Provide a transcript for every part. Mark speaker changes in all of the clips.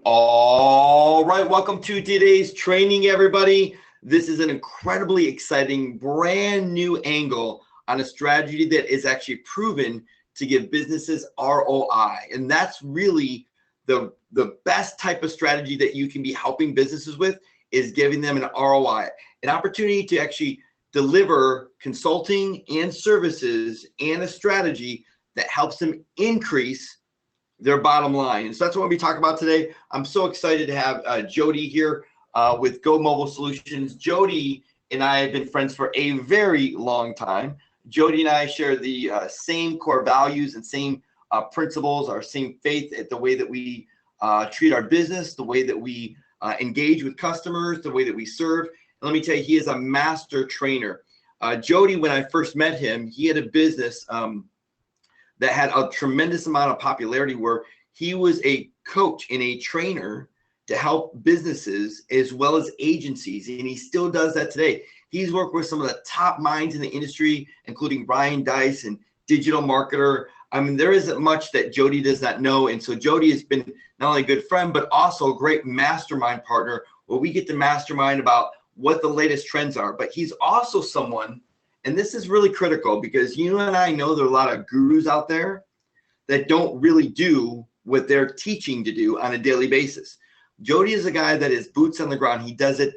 Speaker 1: All right, welcome to today's training, everybody. This is an incredibly exciting, brand new angle on a strategy that is actually proven to give businesses ROI. And that's really the best type of strategy that you can be helping businesses with, is giving them an ROI, an opportunity to actually deliver consulting and services and a strategy that helps them increase their bottom line. And so that's what we'll be talking about today. I'm so excited to have Jody here with Go Mobile Solutions. Jody and I have been friends for a very long time. Jody and I share the same core values and same principles, our same faith at the way that we treat our business, the way that we engage with customers, the way that we serve. And let me tell you, he is a master trainer. Jody, when I first met him, he had a business that had a tremendous amount of popularity, where he was a coach and a trainer to help businesses as well as agencies. And he still does that today. He's worked with some of the top minds in the industry, including Brian Dice and digital marketer. I mean, there isn't much that Jody does not know. And so Jody has been not only a good friend, but also a great mastermind partner, where we get to mastermind about what the latest trends are. But he's also someone, and this is really critical, because you and I know there are a lot of gurus out there that don't really do what they're teaching to do on a daily basis. Jody is a guy that is boots on the ground. He does it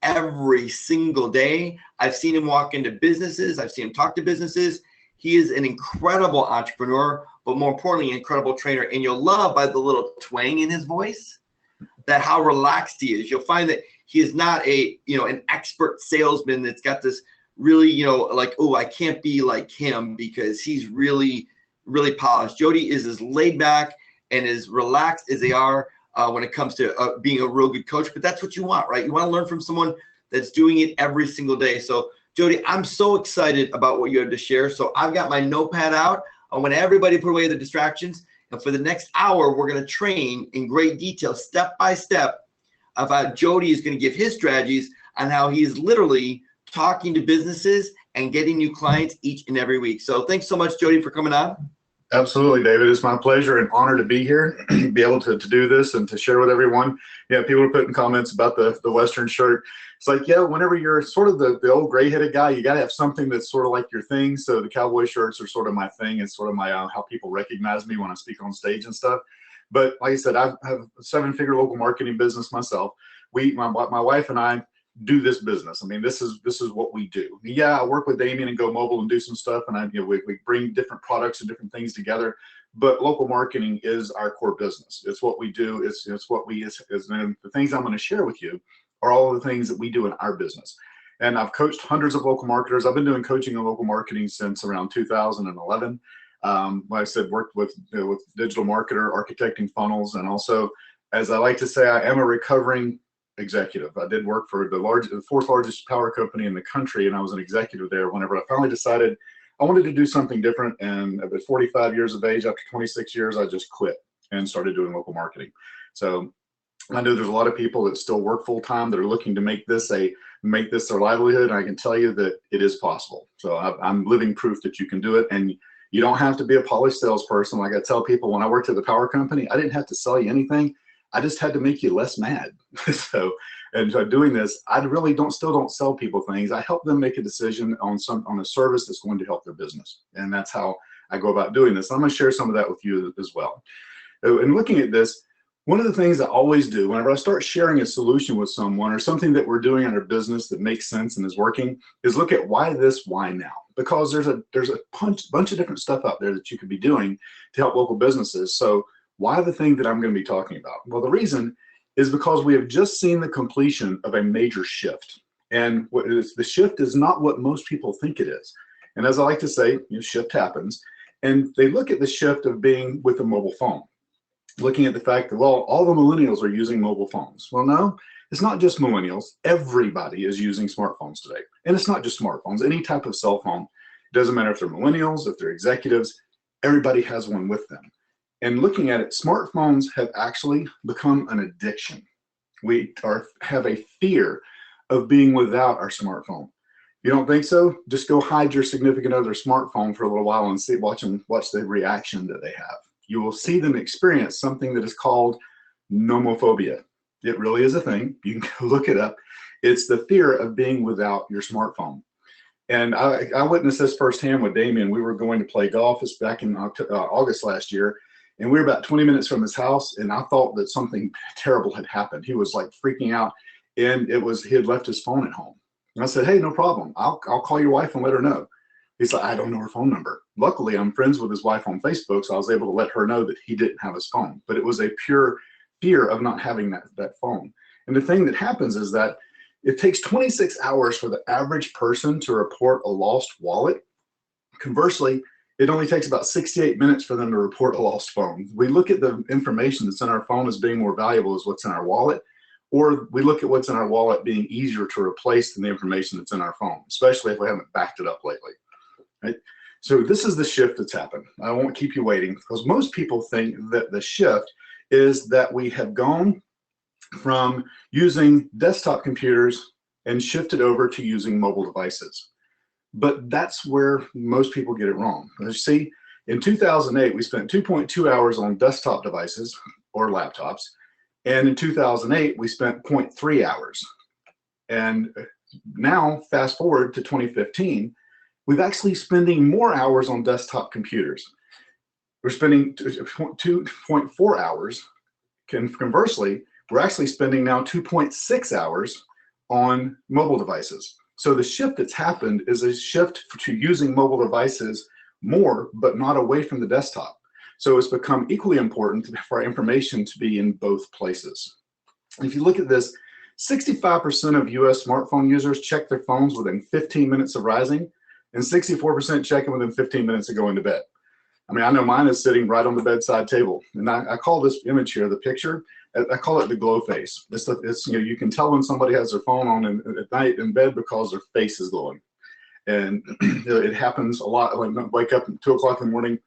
Speaker 1: every single day. I've seen him walk into businesses. I've seen him talk to businesses. He is an incredible entrepreneur, but more importantly, an incredible trainer. And you'll love, by the little twang in his voice, that how relaxed he is. You'll find that he is not an expert salesman that's got this really, like, oh, I can't be like him, because he's really, really polished. Jody is as laid back and as relaxed as they are when it comes to being a real good coach. But that's what you want, right? You want to learn from someone that's doing it every single day. So Jody, I'm so excited about what you have to share. So I've got my notepad out. I want everybody put away the distractions. And for the next hour, we're going to train in great detail, step by step, of how Jody is going to give his strategies on how he is literally talking to businesses and getting new clients each and every week. So thanks so much, Jody, for coming on.
Speaker 2: Absolutely, David. It's my pleasure and honor to be here, be able to do this and to share with everyone. Yeah, people are putting comments about the Western shirt. It's like, yeah, whenever you're sort of the old gray-headed guy, you got to have something that's sort of like your thing. So the cowboy shirts are sort of my thing. It's sort of my how people recognize me when I speak on stage and stuff. But like I said, I have a 7-figure local marketing business myself. My wife and I do this business. I mean, this is what we do. Yeah, I work with Damien and Go Mobile and do some stuff, and we bring different products and different things together. But local marketing is our core business. It's what we do. It's what we is and the things I'm going to share with you are all of the things that we do in our business. And I've coached hundreds of local marketers. I've been doing coaching and local marketing since around 2011. Like I said, worked with digital marketer, architecting funnels, and also, as I like to say, I am a recovering executive. I did work for the fourth largest power company in the country, and I was an executive there whenever I finally decided I wanted to do something different. And at 45 years of age, after 26 years, I just quit and started doing local marketing. So I know there's a lot of people that still work full time that are looking to make this their livelihood, and I can tell you that it is possible. So I'm living proof that you can do it, and you don't have to be a polished salesperson. Like I tell people, when I worked at the power company, I didn't have to sell you anything. I just had to make you less mad. So doing this, I really still don't sell people things. I help them make a decision on a service that's going to help their business. And that's how I go about doing this. I'm going to share some of that with you as well. And looking at this, one of the things I always do whenever I start sharing a solution with someone or something that we're doing in our business that makes sense and is working is look at why this, why now? Because there's a bunch of different stuff out there that you could be doing to help local businesses. So why the thing that I'm going to be talking about? Well, the reason is because we have just seen the completion of a major shift. And the shift is not what most people think it is. And as I like to say, shift happens. And they look at the shift of being with a mobile phone, looking at the fact that, well, all the millennials are using mobile phones. Well, no, it's not just millennials. Everybody is using smartphones today. And it's not just smartphones, any type of cell phone. It doesn't matter if they're millennials, if they're executives, everybody has one with them. And looking at it, smartphones have actually become an addiction. We have a fear of being without our smartphone. You don't think so? Just go hide your significant other's smartphone for a little while and watch the reaction that they have. You will see them experience something that is called Nomophobia. It really is a thing. You can go look it up. It's the fear of being without your smartphone. And I witnessed this firsthand with Damien. We were going to play golf. It's back in August last year. And we were about 20 minutes from his house. And I thought that something terrible had happened. He was like freaking out. And he had left his phone at home. And I said, hey, no problem. I'll call your wife and let her know. He's like, I don't know her phone number. Luckily, I'm friends with his wife on Facebook, so I was able to let her know that he didn't have his phone. But it was a pure fear of not having that phone. And the thing that happens is that it takes 26 hours for the average person to report a lost wallet. Conversely, it only takes about 68 minutes for them to report a lost phone. We look at the information that's in our phone as being more valuable as what's in our wallet, or we look at what's in our wallet being easier to replace than the information that's in our phone, especially if we haven't backed it up lately. Right? So this is the shift that's happened. I won't keep you waiting, because most people think that the shift is that we have gone from using desktop computers and shifted over to using mobile devices. But that's where most people get it wrong. You see, in 2008, we spent 2.2 hours on desktop devices or laptops. And in 2008, we spent 0.3 hours. And now, fast forward to 2015, we've actually spending more hours on desktop computers. We're spending 2.4 hours. Conversely, we're actually spending now 2.6 hours on mobile devices. So the shift that's happened is a shift to using mobile devices more, but not away from the desktop. So it's become equally important for our information to be in both places. If you look at this, 65% of US smartphone users check their phones within 15 minutes of rising, and 64% check it within 15 minutes of going to bed. I mean, I know mine is sitting right on the bedside table. And I call this image here, the picture, I call it the glow face. You can tell when somebody has their phone on at night in bed because their face is glowing. And it happens a lot. Like, wake up at 2 o'clock in the morning,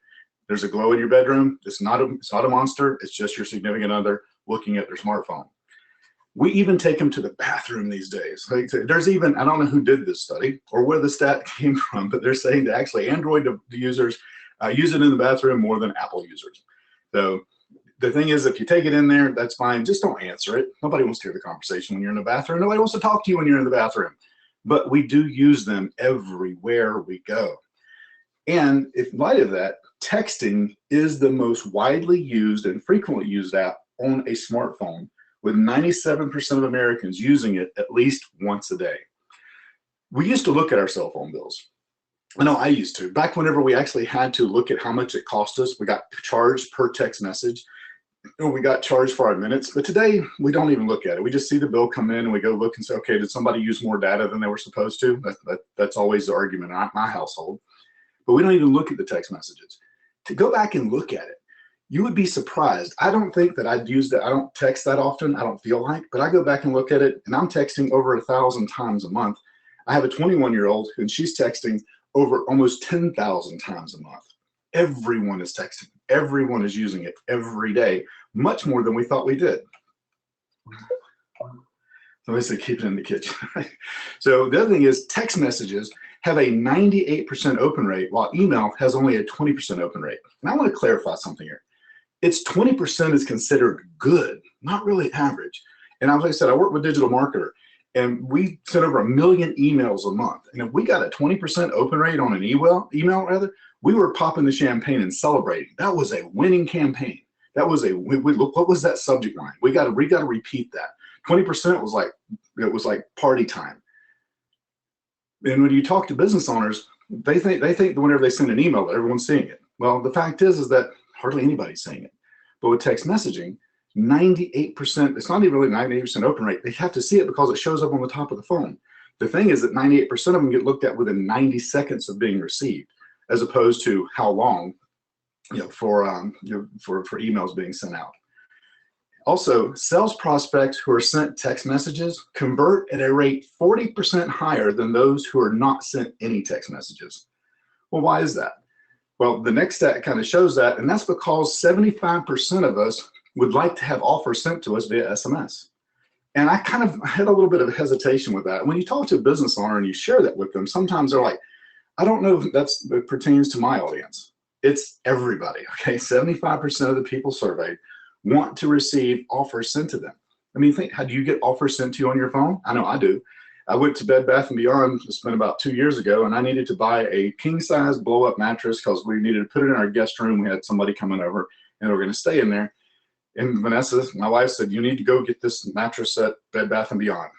Speaker 2: there's a glow in your bedroom. It's not a monster. It's just your significant other looking at their smartphone. We even take them to the bathroom these days. Like, there's even, I don't know who did this study or where the stat came from, but they're saying that actually Android users use it in the bathroom more than Apple users. So the thing is, if you take it in there, that's fine. Just don't answer it. Nobody wants to hear the conversation when you're in the bathroom. Nobody wants to talk to you when you're in the bathroom. But we do use them everywhere we go. And in light of that, texting is the most widely used and frequently used app on a smartphone, with 97% of Americans using it at least once a day. We used to look at our cell phone bills. I know I used to. Back whenever we actually had to look at how much it cost us, we got charged per text message. We got charged for our minutes, but today we don't even look at it. We just see the bill come in and we go look and say, okay, did somebody use more data than they were supposed to? That's always the argument in my household. But we don't even look at the text messages. To go back and look at it, you would be surprised. I don't think that I'd use that. I don't text that often. I don't feel like, but I go back and look at it, and I'm texting over 1,000 times a month. I have a 21-year-old, and she's texting over almost 10,000 times a month. Everyone is texting. Everyone is using it every day, much more than we thought we did. So I say keep it in the kitchen. So the other thing is, text messages have a 98% open rate, while email has only a 20% open rate. And I want to clarify something here. It's 20% is considered good, not really average. And as I said, I work with digital marketer, and we send over 1 million emails a month. And if we got a 20% open rate on an email, we were popping the champagne and celebrating. That was a winning campaign. That was look, what was that subject line? We got to repeat that. 20% was like party time. And when you talk to business owners, they think that whenever they send an email, everyone's seeing it. Well, the fact is that hardly anybody's seeing it. But with text messaging, 98%, it's not even really 98% open rate. They have to see it because it shows up on the top of the phone. The thing is that 98% of them get looked at within 90 seconds of being received, as opposed to how long, for emails being sent out. Also, sales prospects who are sent text messages convert at a rate 40% higher than those who are not sent any text messages. Well, why is that? Well, the next stat kind of shows that, and that's because 75% of us would like to have offers sent to us via SMS. And I kind of had a little bit of hesitation with that. When you talk to a business owner and you share that with them, sometimes they're like, I don't know if that pertains to my audience. It's everybody, okay? 75% of the people surveyed want to receive offers sent to them. I mean, think, how do you get offers sent to you on your phone? I know I do. I went to Bed Bath & Beyond, it's been about 2 years ago, and I needed to buy a king-size blow-up mattress because we needed to put it in our guest room. We had somebody coming over, and we were going to stay in there. And Vanessa, my wife, said, you need to go get this mattress at Bed Bath & Beyond.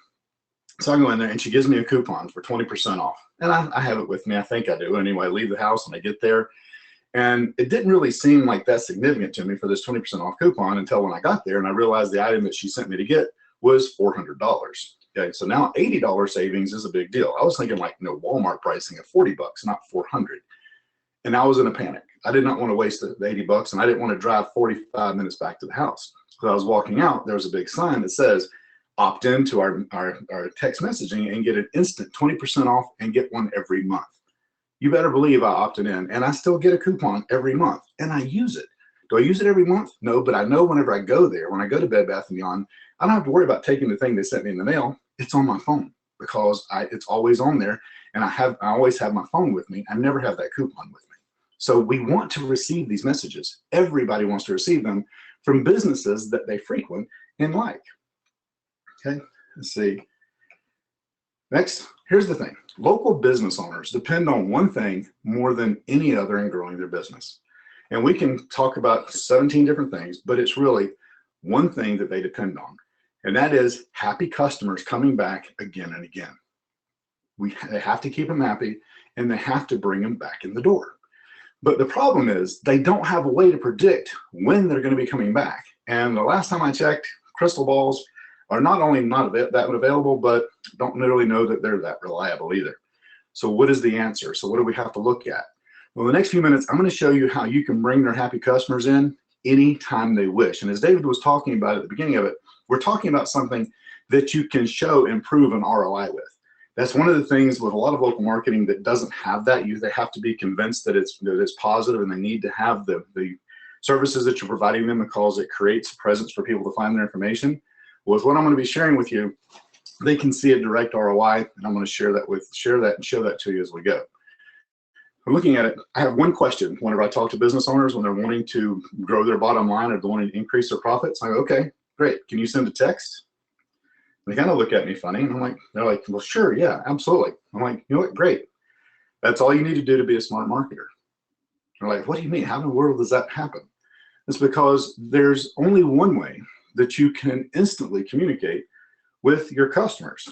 Speaker 2: So I go in there, and she gives me a coupon for 20% off. And I have it with me. I think I do. Anyway, I leave the house, and I get there. And it didn't really seem like that significant to me for this 20% off coupon until when I got there, and I realized the item that she sent me to get was $400. Okay, so now $80 savings is a big deal. I was thinking like, Walmart pricing of 40 bucks, not 400. And I was in a panic. I did not want to waste the 80 bucks, and I didn't want to drive 45 minutes back to the house. So I was walking out, there was a big sign that says, opt into our text messaging and get an instant 20% off and get one every month. You better believe I opted in, and I still get a coupon every month, and I use it. Do I use it every month? No, but I know whenever I go there, when I go to Bed Bath & Beyond, I don't have to worry about taking the thing they sent me in the mail. It's on my phone because it's always on there, and I always have my phone with me. I never have that coupon with me. So we want to receive these messages. Everybody wants to receive them from businesses that they frequent and like. Okay, let's see. Next, here's the thing. Local business owners depend on one thing more than any other in growing their business. And we can talk about 17 different things, but it's really one thing that they depend on. And that is happy customers coming back again and again. They have to keep them happy, and they have to bring them back in the door. But the problem is they don't have a way to predict when they're going to be coming back. And the last time I checked, crystal balls are not only not that available, but don't really know that they're that reliable either. So what is the answer? So what do we have to look at? Well, the next few minutes, I'm going to show you how you can bring their happy customers in anytime they wish. And as David was talking about at the beginning of it, we're talking about something that you can show and prove an ROI with. That's one of the things with a lot of local marketing that doesn't have that. They have to be convinced that it's positive, and they need to have the services that you're providing them because it creates a presence for people to find their information. Well, with what I'm going to be sharing with you, they can see a direct ROI, and I'm going to share that and show that to you as we go. I'm looking at it. I have one question whenever I talk to business owners when they're wanting to grow their bottom line or they're wanting to increase their profits. I go, okay, great. Can you send a text? They kind of look at me funny, and they're like, well, sure, yeah, absolutely. I'm like, you know what, great. That's all you need to do to be a smart marketer. They're like, what do you mean? How in the world does that happen? It's because there's only one way that you can instantly communicate with your customers,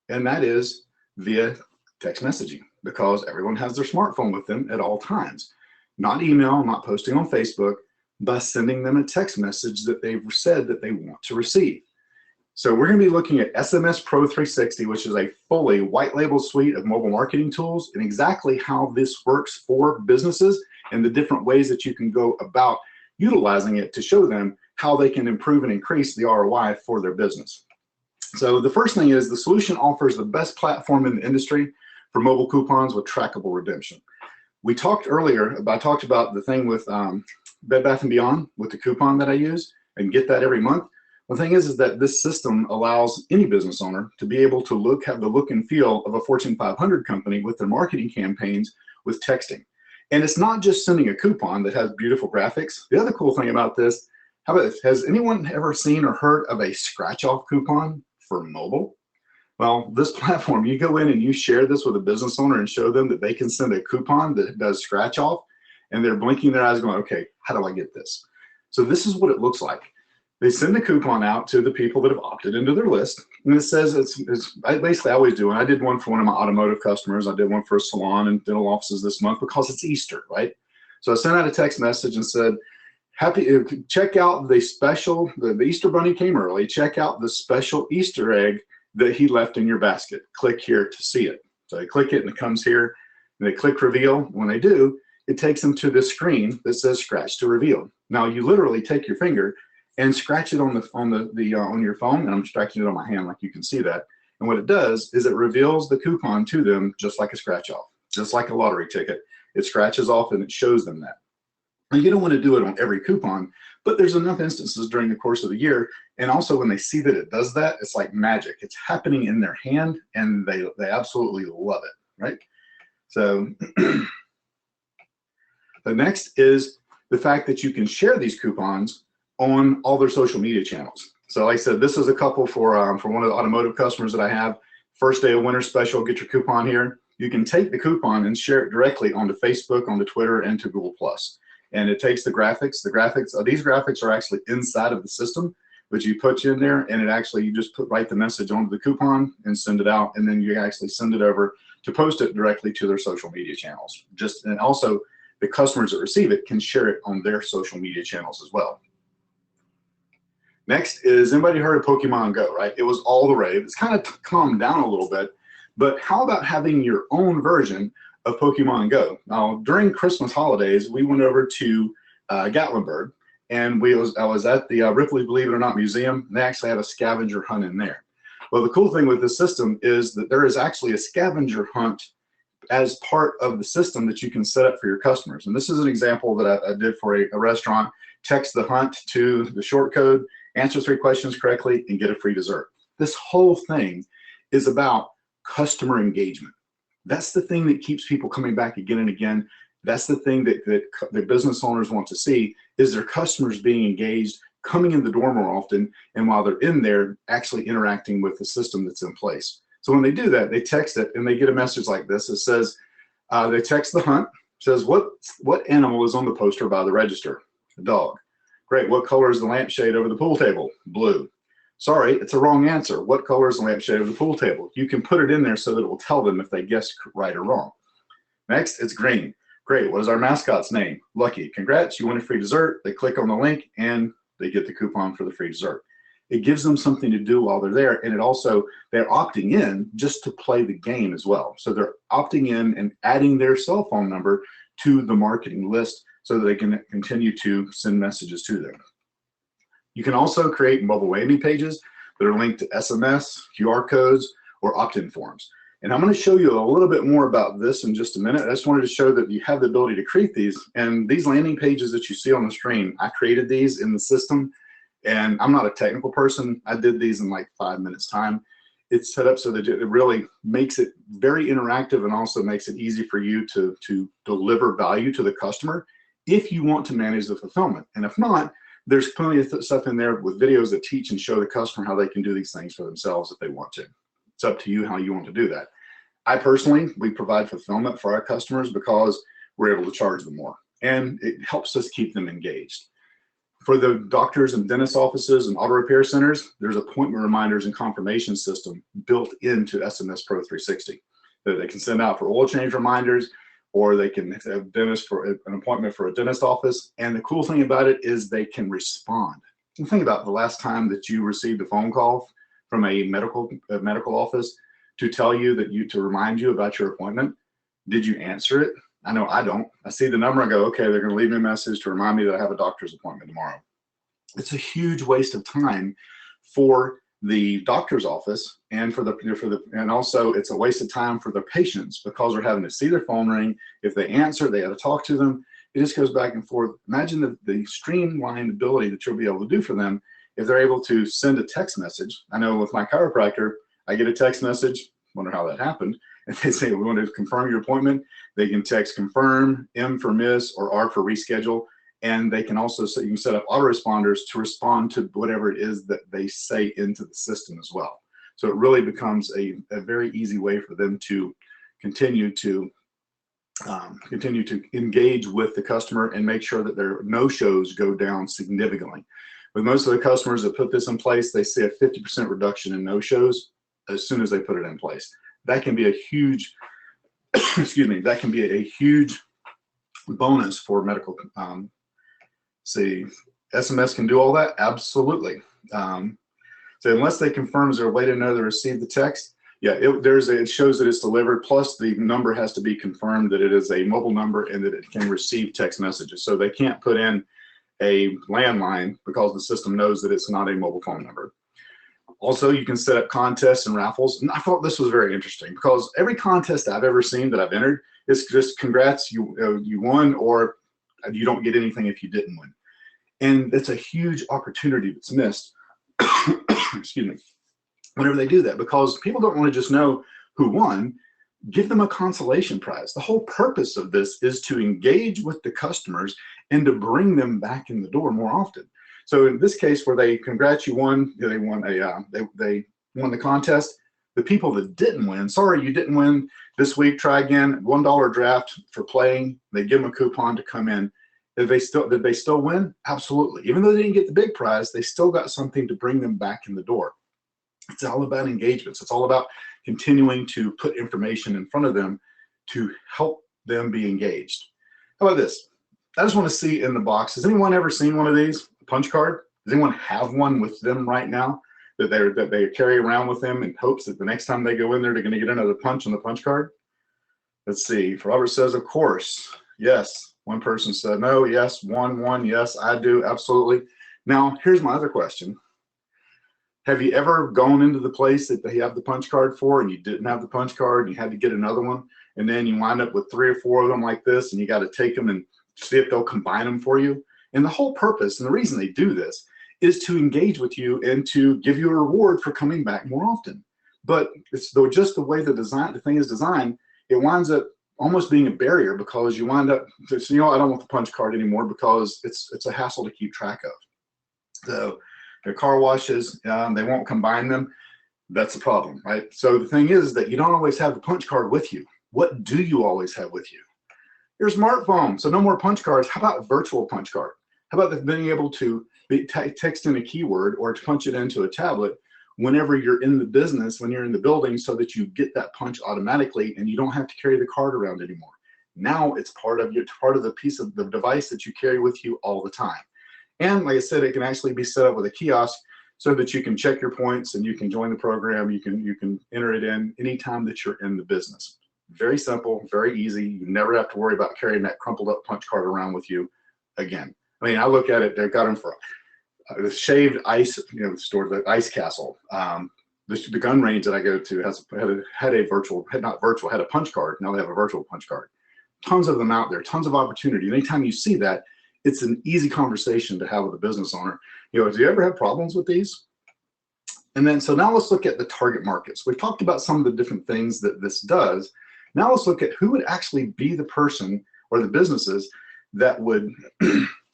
Speaker 2: and that is via text messaging, because everyone has their smartphone with them at all times. Not email, not posting on Facebook, but sending them a text message that they've said that they want to receive. So we're going to be looking at SMS Pro 360, which is a fully white label suite of mobile marketing tools, and exactly how this works for businesses and the different ways that you can go about utilizing it to show them how they can improve and increase the ROI for their business. So the first thing is the solution offers the best platform in the industry for mobile coupons with trackable redemption. We talked earlier, I talked about the thing with Bed Bath & Beyond with the coupon that I use and get that every month. The thing is that this system allows any business owner to be able to have the look and feel of a Fortune 500 company with their marketing campaigns with texting. And it's not just sending a coupon that has beautiful graphics. The other cool thing about this, how about this? Has anyone ever seen or heard of a scratch-off coupon for mobile? Well, this platform, you go in and you share this with a business owner and show them that they can send a coupon that does scratch-off, and they're blinking their eyes going, okay, how do I get this? So this is what it looks like. They send the coupon out to the people that have opted into their list, and it says I basically always do. And I did one for one of my automotive customers. I did one for a salon and dental offices this month because it's Easter, right? So I sent out a text message and said, check out the special, the Easter Bunny came early, check out the special Easter egg that he left in your basket. Click here to see it. So they click it and it comes here, and they click reveal. When they do, it takes them to the screen that says scratch to reveal. Now you literally take your finger and scratch it on your phone, and I'm scratching it on my hand like you can see that. And what it does is it reveals the coupon to them just like a scratch off, just like a lottery ticket. It scratches off and it shows them that. And you don't want to do it on every coupon, but there's enough instances during the course of the year. And also when they see that it does that, it's like magic. It's happening in their hand, and they absolutely love it, right? So the next is the fact that you can share these coupons on all their social media channels. So like I said, this is a couple for one of the automotive customers that I have. First day of winter special, get your coupon here. You can take the coupon and share it directly onto Facebook, onto Twitter, and to Google+. And it takes the graphics. These graphics are actually inside of the system, but you put in there, and it actually, you just write the message onto the coupon and send it out, and then you actually send it over to post it directly to their social media channels. And also the customers that receive it can share it on their social media channels as well. Next is, anybody heard of Pokemon Go, right? It was all the rage. It's kind of calmed down a little bit, but how about having your own version of Pokemon Go? Now, during Christmas holidays, we went over to Gatlinburg, and I was at the Ripley Believe It or Not Museum, and they actually had a scavenger hunt in there. Well, the cool thing with this system is that there is actually a scavenger hunt as part of the system that you can set up for your customers. And this is an example that I did for a restaurant. Text the hunt to the short code, answer 3 questions correctly, and get a free dessert. This whole thing is about customer engagement. That's the thing that keeps people coming back again and again. That's the thing that the business owners want to see, is their customers being engaged, coming in the door more often, and while they're in there, actually interacting with the system that's in place. So when they do that, they text it, and they get a message like this. It says, they text the hunt, says, what animal is on the poster by the register? A dog. Great. What color is the lampshade over the pool table? Blue. Sorry, it's a wrong answer. What color is the lampshade over the pool table? You can put it in there so that it will tell them if they guessed right or wrong. Next, it's green. Great. What is our mascot's name? Lucky. Congrats, you win a free dessert. They click on the link and they get the coupon for the free dessert. It gives them something to do while they're there, and they're opting in just to play the game as well. So they're opting in and adding their cell phone number to the marketing list so that they can continue to send messages to them. You can also create mobile landing pages that are linked to SMS, QR codes, or opt-in forms. And I'm going to show you a little bit more about this in just a minute. I just wanted to show that you have the ability to create these. And these landing pages that you see on the screen, I created these in the system. And I'm not a technical person. I did these in like 5 minutes time. It's set up so that it really makes it very interactive and also makes it easy for you to deliver value to the customer if you want to manage the fulfillment. And if not, there's plenty of stuff in there with videos that teach and show the customer how they can do these things for themselves if they want to. It's up to you how you want to do that. We provide fulfillment for our customers because we're able to charge them more, and it helps us keep them engaged. For the doctors and dentist offices and auto repair centers, there's appointment reminders and confirmation system built into SMS Pro 360 that they can send out for oil change reminders, or they can have dentist for an appointment for a dentist office. And the cool thing about it is they can respond. And think about the last time that you received a phone call from a medical office to tell you to remind you about your appointment. Did you answer it? I know I don't. I see the number and go, okay, they're going to leave me a message to remind me that I have a doctor's appointment tomorrow. It's a huge waste of time for the doctor's office, and and also it's a waste of time for the patients because they're having to see their phone ring. If they answer, they have to talk to them. It just goes back and forth. Imagine the streamlined ability that you'll be able to do for them if they're able to send a text message. I know with my chiropractor, I get a text message, wonder how that happened. If they say, we want to confirm your appointment, they can text confirm, M for miss, or R for reschedule. And they can also, you can set up autoresponders to respond to whatever it is that they say into the system as well. So it really becomes a very easy way for them to continue to engage with the customer and make sure that their no-shows go down significantly. With most of the customers that put this in place, they see a 50% reduction in no-shows as soon as they put it in place. That can be a huge, excuse me, that can be a huge bonus for medical. See, SMS can do all that? Absolutely. So unless they confirm, is there a way to know they received the text? Yeah, it shows that it's delivered, plus the number has to be confirmed that it is a mobile number and that it can receive text messages. So they can't put in a landline because the system knows that it's not a mobile phone number. Also, you can set up contests and raffles. And I thought this was very interesting because every contest I've ever seen that I've entered is just congrats, you won, or you don't get anything if you didn't win. And it's a huge opportunity that's missed, excuse me, whenever they do that, because people don't want to just know who won. Give them a consolation prize. The whole purpose of this is to engage with the customers and to bring them back in the door more often. So in this case, where they congrats you won, they won they won the contest. The people that didn't win, sorry you didn't win this week, try again. $1 draft for playing. They give them a coupon to come in. Did they still win? Absolutely. Even though they didn't get the big prize, they still got something to bring them back in the door. It's all about engagements. It's all about continuing to put information in front of them to help them be engaged. How about this? I just want to see in the box, has anyone ever seen one of these? A punch card? Does anyone have one with them right now that they carry around with them in hopes that the next time they go in there, they're going to get another punch on the punch card? Let's see. Robert says, of course. Yes. One person said no. Yes. One. Yes, I do. Absolutely. Now, here's my other question. Have you ever gone into the place that they have the punch card for and you didn't have the punch card and you had to get another one, and then you wind up with 3 or 4 of them like this and you got to take them and see if they'll combine them for you? And the whole purpose and the reason they do this is to engage with you and to give you a reward for coming back more often. But it's just the way the thing is designed, it winds up almost being a barrier, because you wind up, you know, I don't want the punch card anymore because it's a hassle to keep track of. So the car washes, they won't combine them. That's the problem, right? So the thing is that you don't always have the punch card with you. What do you always have with you? Your smartphone. So no more punch cards. How about virtual punch card? How about being able to text in a keyword or to punch it into a tablet whenever you're in the business, when you're in the building, so that you get that punch automatically and you don't have to carry the card around anymore. Now it's part of the piece of the device that you carry with you all the time. And like I said, it can actually be set up with a kiosk so that you can check your points and you can join the program. You can enter it in anytime that you're in the business. Very simple, very easy. You never have to worry about carrying that crumpled up punch card around with you again. I mean, I look at it, they've got them for the shaved ice, store, the ice castle. The gun range that I go to had a punch card. Now they have a virtual punch card. Tons of them out there, tons of opportunity. Anytime you see that, it's an easy conversation to have with a business owner. Do you ever have problems with these? And then, so now let's look at the target markets. We've talked about some of the different things that this does. Now let's look at who would actually be the person or the businesses that would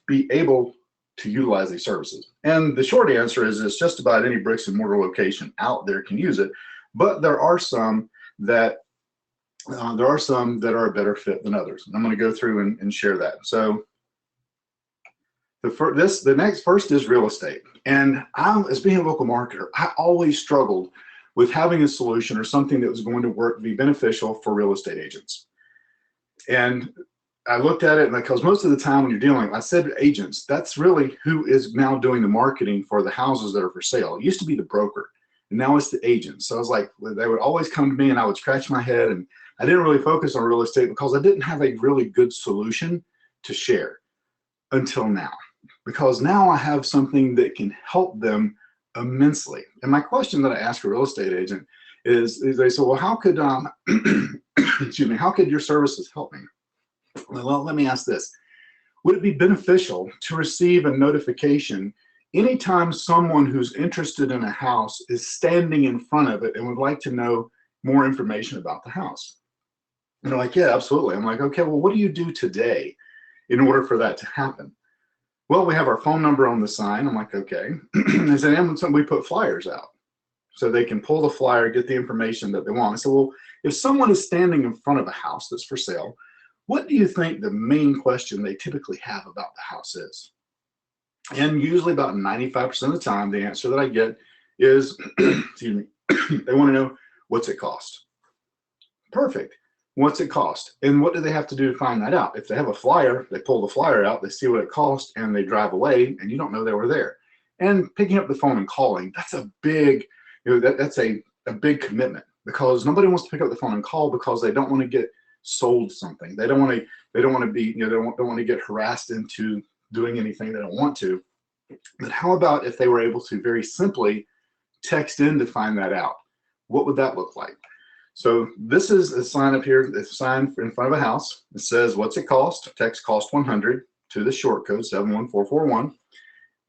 Speaker 2: be able to utilize these services. And the short answer is it's just about any bricks and mortar location out there can use it, but there are some that are a better fit than others. And I'm going to go through and share that. So the next first is real estate. And as being a local marketer, I always struggled with having a solution or something that was going to work, be beneficial for real estate agents. And I looked at it, and because most of the time when you're dealing, I said agents, that's really who is now doing the marketing for the houses that are for sale. It used to be the broker, and now it's the agent. So I was like, they would always come to me and I would scratch my head, and I didn't really focus on real estate because I didn't have a really good solution to share until now. Because now I have something that can help them immensely. And my question that I ask a real estate agent is they say, well, how could, excuse me, how could your services help me? Well, let me ask this. Would it be beneficial to receive a notification anytime someone who's interested in a house is standing in front of it and would like to know more information about the house? And they're like, yeah, absolutely. I'm like, okay, well, what do you do today in order for that to happen? Well, we have our phone number on the sign. I'm like, okay. I said, and we put flyers out so they can pull the flyer, get the information that they want. I said, well, if someone is standing in front of a house that's for sale, what do you think the main question they typically have about the house is? And usually about 95% of the time, the answer that I get is, excuse me, they want to know, what's it cost? Perfect. What's it cost? And what do they have to do to find that out? If they have a flyer, they pull the flyer out, they see what it costs, and they drive away, and you don't know they were there. And picking up the phone and calling, that's a big, that's a big commitment, because nobody wants to pick up the phone and call because they don't want to get sold something. They don't want to be, they don't want to get harassed into doing anything they don't want to. But how about if they were able to very simply text in to find that out? What would that look like? So this is a sign up here, a sign in front of a house. It says, what's it cost? Text cost 100 to the short code 71441.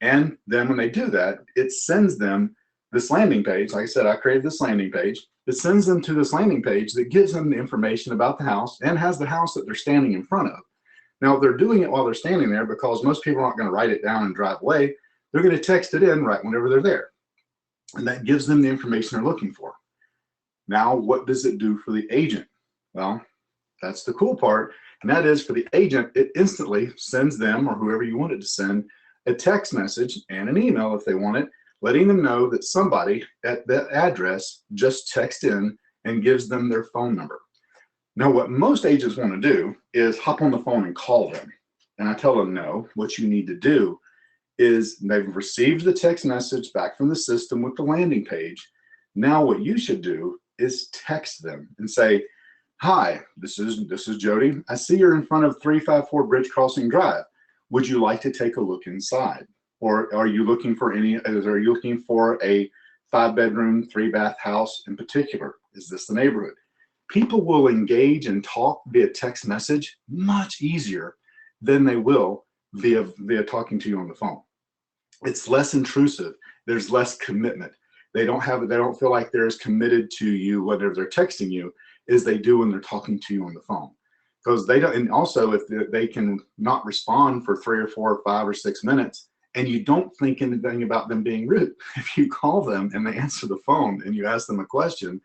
Speaker 2: And then when they do that, it sends them this landing page. Like I said, I created this landing page. It sends them to this landing page that gives them the information about the house and has the house that they're standing in front of. Now, they're doing it while they're standing there because most people aren't going to write it down and drive away. they're going to text it in right whenever they're there. And that gives them the information they're looking for. Now, what does it do for the agent? Well, that's the cool part. And that is, for the agent, it instantly sends them, or whoever you want it to send, a text message and an email if they want it, letting them know that somebody at that address just texted in and gives them their phone number. Now, what most agents want to do is hop on the phone and call them. And I tell them, no, what you need to do is, they've received the text message back from the system with the landing page. Now what you should do is text them and say, hi, this is Jody. I see you're in front of 354 Bridge Crossing Drive. Would you like to take a look inside? Or are you looking for a 5-bedroom, 3-bath house in particular? Is this the neighborhood? People will engage and talk via text message much easier than they will via talking to you on the phone. It's less intrusive. There's less commitment. They don't feel like they're as committed to you whether they're texting you as they do when they're talking to you on the phone. Because they don't, and also if they can not respond for 3 or 4 or 5 or 6 minutes, and you don't think anything about them being rude. If you call them and they answer the phone and you ask them a question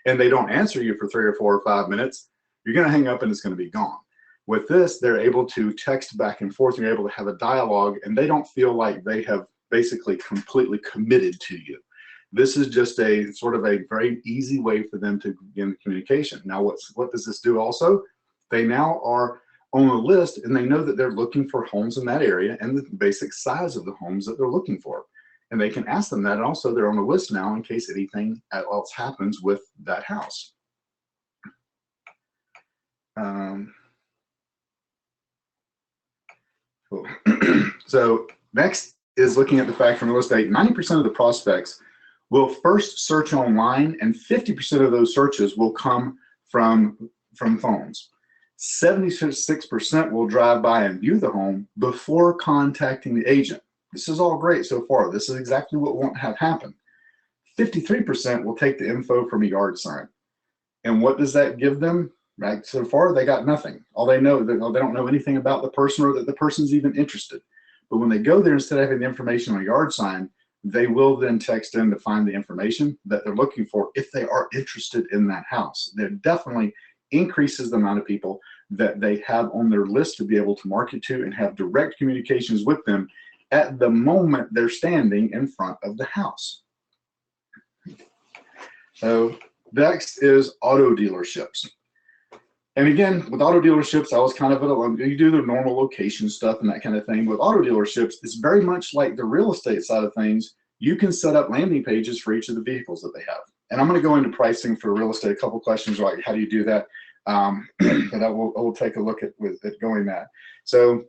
Speaker 2: and they don't answer you for 3 or 4 or 5 minutes, you're going to hang up and it's going to be gone. With this, they're able to text back and forth. You're able to have a dialogue, and they don't feel like they have basically completely committed to you. This is just a sort of a very easy way for them to begin communication. Now, what does this do also? They now are on a list, and they know that they're looking for homes in that area and the basic size of the homes that they're looking for. And they can ask them that, and also they're on the list now in case anything else happens with that house. Cool. So next is looking at the fact from real estate, 90% of the prospects will first search online, and 50% of those searches will come from phones. 76% will drive by and view the home before contacting the agent. This is all great so far. This is exactly what won't have happen. 53% will take the info from a yard sign. And what does that give them? Right, so far they got nothing. All they know, they don't know anything about the person or that the person's even interested. But when they go there, instead of having the information on a yard sign, they will then text in to find the information that they're looking for if they are interested in that house. That definitely increases the amount of people that they have on their list to be able to market to and have direct communications with them at the moment they're standing in front of the house. So next is auto dealerships. And again, with auto dealerships, I was kind of you do the normal location stuff and that kind of thing. With auto dealerships, it's very much like the real estate side of things. You can set up landing pages for each of the vehicles that they have. And I'm going to go into pricing for real estate. A couple questions like how do you do that? But I will take a look at going that. So,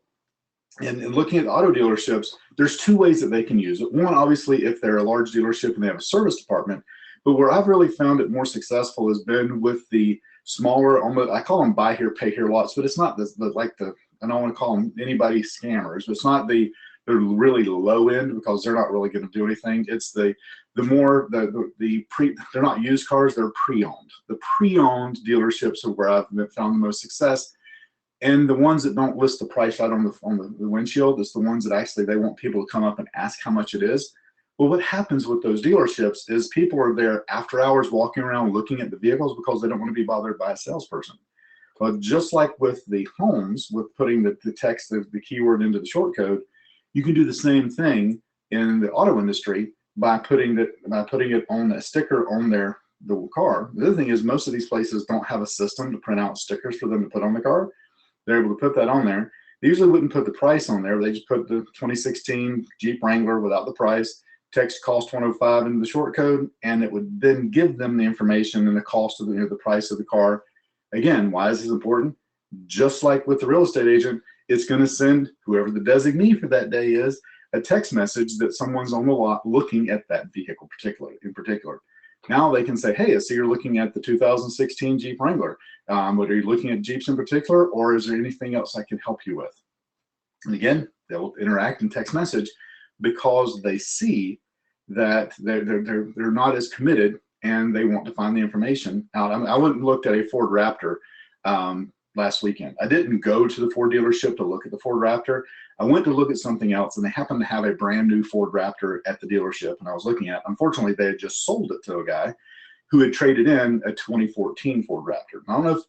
Speaker 2: and looking at auto dealerships, there's 2 ways that they can use it. One, obviously, if they're a large dealership and they have a service department. But where I've really found it more successful has been with the smaller, almost, I call them buy here, pay here lots, but it's not like I don't want to call them anybody scammers, but it's not they're really low end because they're not really going to do anything. It's they're not used cars, they're pre-owned. The pre-owned dealerships are where I've found the most success. And the ones that don't list the price right on the windshield, it's the ones that actually they want people to come up and ask how much it is. Well, what happens with those dealerships is people are there after hours walking around looking at the vehicles because they don't want to be bothered by a salesperson. But just like with the homes, with putting the text, the keyword into the short code, you can do the same thing in the auto industry by putting it on a sticker on the car. The other thing is most of these places don't have a system to print out stickers for them to put on the car. They're able to put that on there. They usually wouldn't put the price on there. They just put the 2016 Jeep Wrangler without the price. Text cost 105 into the short code, and it would then give them the information and the cost of the price of the car. Again, why is this important? Just like with the real estate agent, it's going to send whoever the designee for that day is a text message that someone's on the lot looking at that vehicle in particular. Now they can say, hey, I see you're looking at the 2016 Jeep Wrangler. What are you looking at, Jeeps in particular, or is there anything else I can help you with? And again, they'll interact in text message because they see that they're not as committed and they want to find the information out. I went and looked at a Ford Raptor last weekend. I didn't go to the Ford dealership to look at the Ford Raptor. I went to look at something else, and they happened to have a brand new Ford Raptor at the dealership, and I was looking at. Unfortunately, they had just sold it to a guy who had traded in a 2014 Ford Raptor. I don't know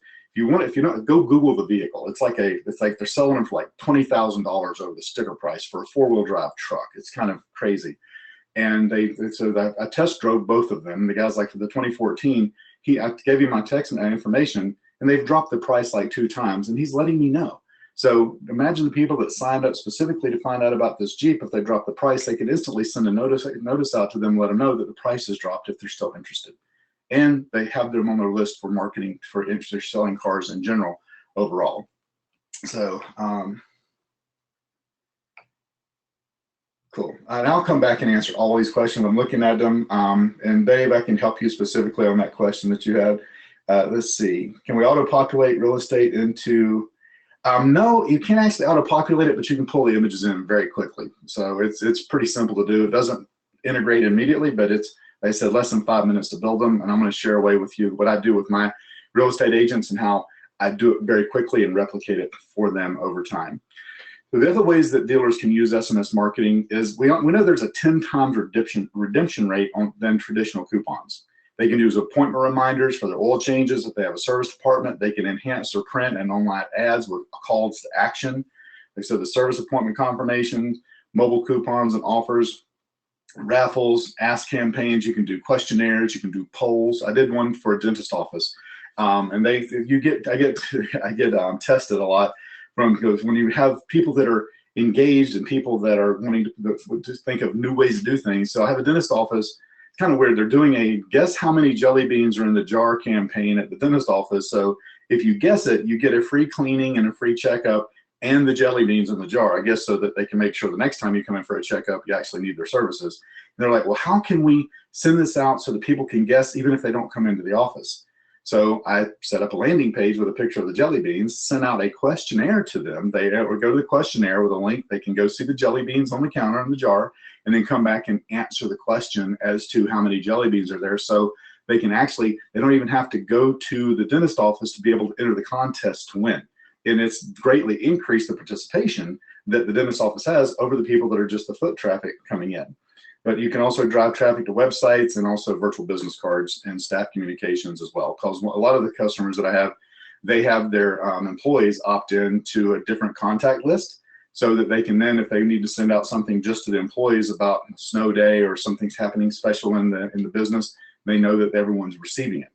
Speaker 2: if you don't, go Google the vehicle. It's like they're selling them for like $20,000 over the sticker price for a 4-wheel drive truck. It's kind of crazy. And so I test drove both of them. The guy's like, for the 2014, I gave him my text and information, and they've dropped the price like 2 times, and he's letting me know. So imagine the people that signed up specifically to find out about this Jeep. If they drop the price, they could instantly send a notice out to them, let them know that the price has dropped if they're still interested. And they have them on their list for marketing for if they're selling cars in general overall. So cool. And I'll come back and answer all these questions. I'm looking at them. And Dave, I can help you specifically on that question that you had. Let's see. Can we auto-populate real estate into? No, you can't actually auto-populate it, but you can pull the images in very quickly. So it's pretty simple to do. It doesn't integrate immediately, but it's, like I said, less than 5 minutes to build them. And I'm going to share away with you what I do with my real estate agents and how I do it very quickly and replicate it for them over time. So the other ways that dealers can use SMS marketing is we know there's a 10 times redemption rate than traditional coupons. They can use appointment reminders for their oil changes. If they have a service department, they can enhance their print and online ads with calls to action. Like so, the service appointment confirmations, mobile coupons and offers, raffles, ask campaigns. You can do questionnaires. You can do polls. I did one for a dentist office, and I get tested a lot from, because when you have people that are engaged and people that are wanting to think of new ways to do things. So I have a dentist office. Kind of weird. They're doing a guess how many jelly beans are in the jar campaign at the dentist office. So if you guess it, you get a free cleaning and a free checkup and the jelly beans in the jar, I guess, so that they can make sure the next time you come in for a checkup, you actually need their services. And they're like, well, how can we send this out so that people can guess even if they don't come into the office? So I set up a landing page with a picture of the jelly beans, sent out a questionnaire to them. They would go to the questionnaire with a link. They can go see the jelly beans on the counter in the jar, and then come back and answer the question as to how many jelly beans are there. So they can actually, they don't even have to go to the dentist office to be able to enter the contest to win. And it's greatly increased the participation that the dentist office has over the people that are just the foot traffic coming in. But you can also drive traffic to websites and also virtual business cards and staff communications as well. Because a lot of the customers that I have, they have their employees opt in to a different contact list, so that they can then, if they need to send out something just to the employees about snow day or something's happening special in the business, they know that everyone's receiving it.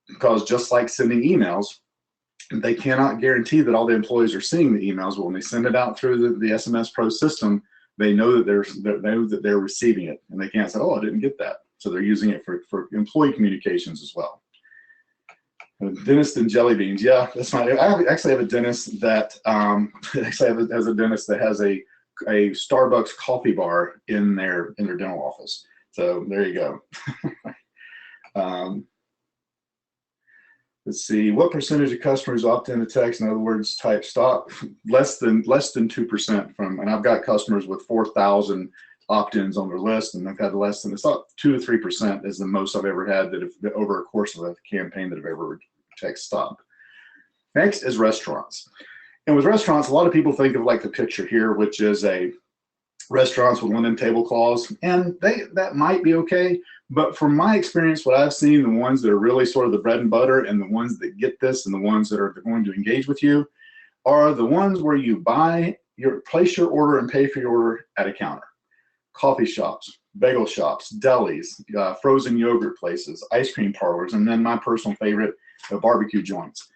Speaker 2: Because just like sending emails, they cannot guarantee that all the employees are seeing the emails, but when they send it out through the SMS Pro system, they know that they're receiving it, and they can't say, "Oh, I didn't get that." So they're using it for employee communications as well. Dentist and jelly beans, yeah, that's fine. I actually have a dentist that has a dentist that has a Starbucks coffee bar in their dental office. So there you go. Let's see, what percentage of customers opt in to text? In other words, type stop. Less than 2% from, and I've got customers with 4,000 opt-ins on their list, and I've had less than, it's not 2 to 3% is the most I've ever had that have over a course of a campaign that have ever text stop. Next is restaurants. And with restaurants, a lot of people think of like the picture here, which is a restaurants with linen tablecloths, and that might be okay. But from my experience, what I've seen, the ones that are really sort of the bread and butter and the ones that get this and the ones that are going to engage with you are the ones where you place your order and pay for your order at a counter. Coffee shops, bagel shops, delis, frozen yogurt places, ice cream parlors, and then my personal favorite, the barbecue joints.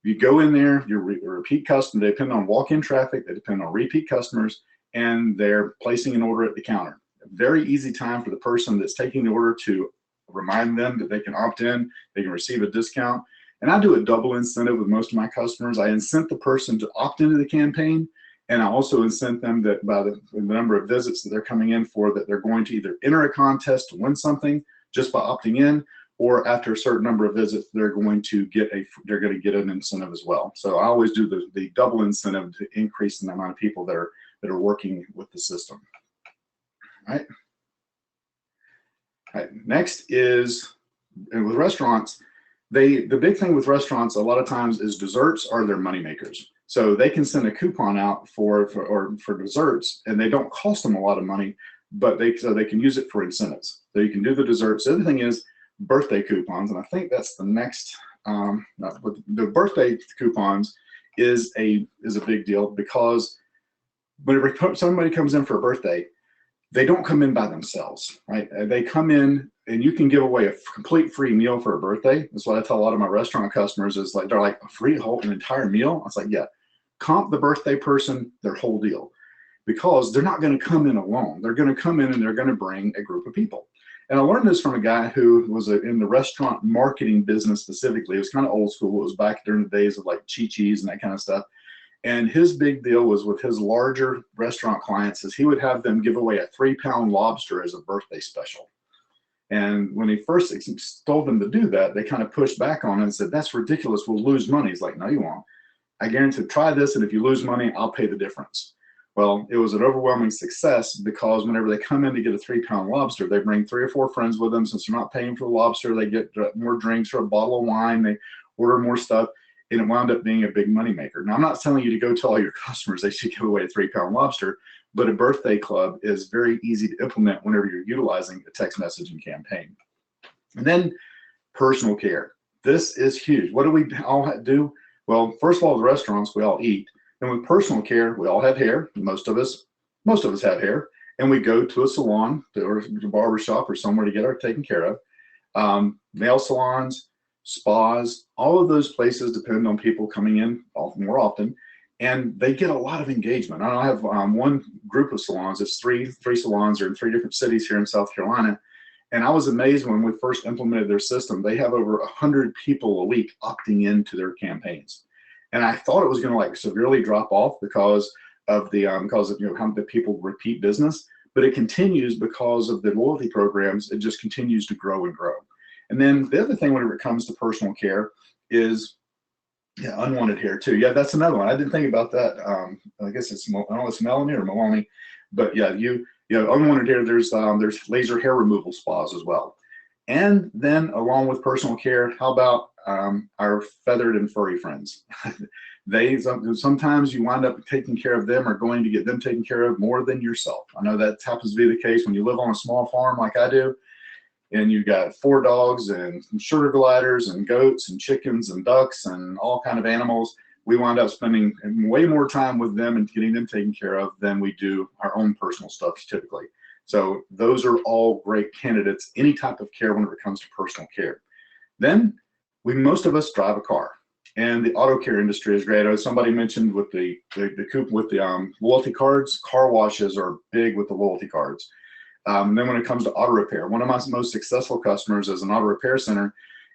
Speaker 2: You go in there, you're repeat customer, they depend on walk-in traffic, they depend on repeat customers, and they're placing an order at the counter. A very easy time for the person that's taking the order to remind them that they can opt in, they can receive a discount. And I do a double incentive with most of my customers. I incent the person to opt into the campaign, and I also incent them that by the number of visits that they're coming in for, that they're going to either enter a contest to win something just by opting in, or after a certain number of visits, they're going to get an incentive as well. So I always do the double incentive to increase the amount of people that are working with the system. All right. Next is, and with restaurants, the big thing with restaurants a lot of times is desserts are their money makers. So they can send a coupon out for desserts, and they don't cost them a lot of money, but they can use it for incentives. So you can do the desserts. The other thing is birthday coupons, and I think that's the next. The birthday coupons is a big deal, because whenever somebody comes in for a birthday, they don't come in by themselves, right? They come in, and you can give away a complete free meal for a birthday. That's what I tell a lot of my restaurant customers, is like, they're like, an entire meal? I was like, yeah, comp the birthday person their whole deal, because they're not going to come in alone. They're going to come in and they're going to bring a group of people. And I learned this from a guy who was in the restaurant marketing business specifically. It was kind of old school. It was back during the days of like Qzx and that kind of stuff. And his big deal was with his larger restaurant clients is he would have them give away a 3-pound lobster as a birthday special. And when he first told them to do that, they kind of pushed back on it and said, that's ridiculous, we'll lose money. He's like, no, you won't. I guarantee, try this, and if you lose money, I'll pay the difference. Well, it was an overwhelming success, because whenever they come in to get a 3-pound lobster, they bring 3 or 4 friends with them. Since they're not paying for the lobster, they get more drinks or a bottle of wine, they order more stuff, and it wound up being a big moneymaker. Now, I'm not telling you to go tell all your customers they should give away a 3-pound lobster, but a birthday club is very easy to implement whenever you're utilizing a text messaging campaign. And then personal care. This is huge. What do we all do? Well, first of all, the restaurants, we all eat. And with personal care, we all have hair. Most of us have hair. And we go to a salon or a barber shop or somewhere to get our taken care of. Nail salons, spas, all of those places depend on people coming in more often. And they get a lot of engagement. I have one group of salons. It's three salons. They're in 3 different cities here in South Carolina. And I was amazed when we first implemented their system. They have over 100 people a week opting into their campaigns. And I thought it was going to like severely drop off because of how the people repeat business, but it continues because of the loyalty programs. It just continues to grow and grow. And then the other thing whenever it comes to personal care is unwanted hair too. Yeah, that's another one. I didn't think about that. I guess it's, I don't know if it's Melanie or Maloney, but yeah, unwanted hair. There's laser hair removal spas as well. And then along with personal care, how about our feathered and furry friends? Sometimes you wind up taking care of them or going to get them taken care of more than yourself. I know that happens to be the case when you live on a small farm like I do, and you've got 4 dogs and sugar gliders and goats and chickens and ducks and all kind of animals. We wind up spending way more time with them and getting them taken care of than we do our own personal stuff typically. So those are all great candidates, any type of care whenever it comes to personal care. Then most of us drive a car, and the auto care industry is great. As somebody mentioned with the loyalty cards, car washes are big with the loyalty cards. Then when it comes to auto repair, one of my most successful customers is an auto repair center,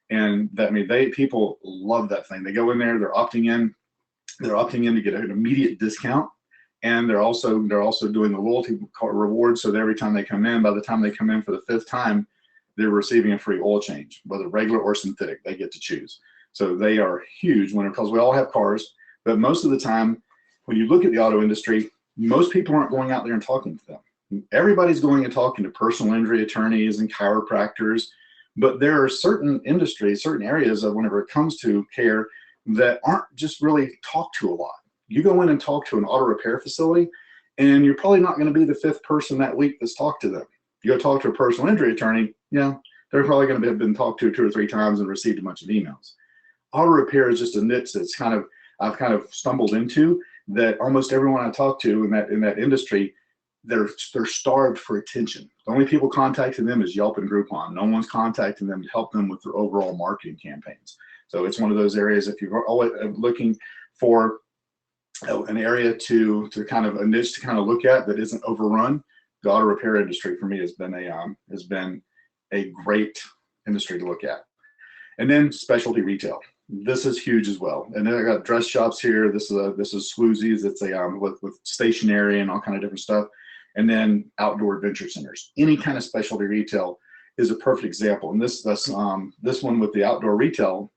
Speaker 2: and people love that thing. They go in there, they're opting in to get an immediate discount, and they're also doing the loyalty card reward, so that every time they come in, by the time they come in for the 5th time, they're receiving a free oil change, whether regular or synthetic. They get to choose. So they are huge because we all have cars, but most of the time when you look at the auto industry, most people aren't going out there and talking to them. Everybody's going and talking to personal injury attorneys and chiropractors, but there are certain industries, certain areas of whenever it comes to care that aren't just really talked to a lot. You go in and talk to an auto repair facility, and you're probably not going to be the 5th person that week that's talked to them. You go talk to a personal injury attorney, they're probably going to have been talked to 2 or 3 times and received a bunch of emails. Auto repair is just a niche that's I've kind of stumbled into, that almost everyone I talk to in that industry, they're starved for attention. The only people contacting them is Yelp and Groupon. No one's contacting them to help them with their overall marketing campaigns. So it's one of those areas, if you're always looking for an area to kind of a niche to kind of look at that isn't overrun, the auto repair industry for me has been a great industry to look at. And then specialty retail. This is huge as well. And then I got dress shops here. This is Swoozies. It's with stationery and all kind of different stuff. And then outdoor adventure centers. Any kind of specialty retail is a perfect example. And this one with the outdoor retail,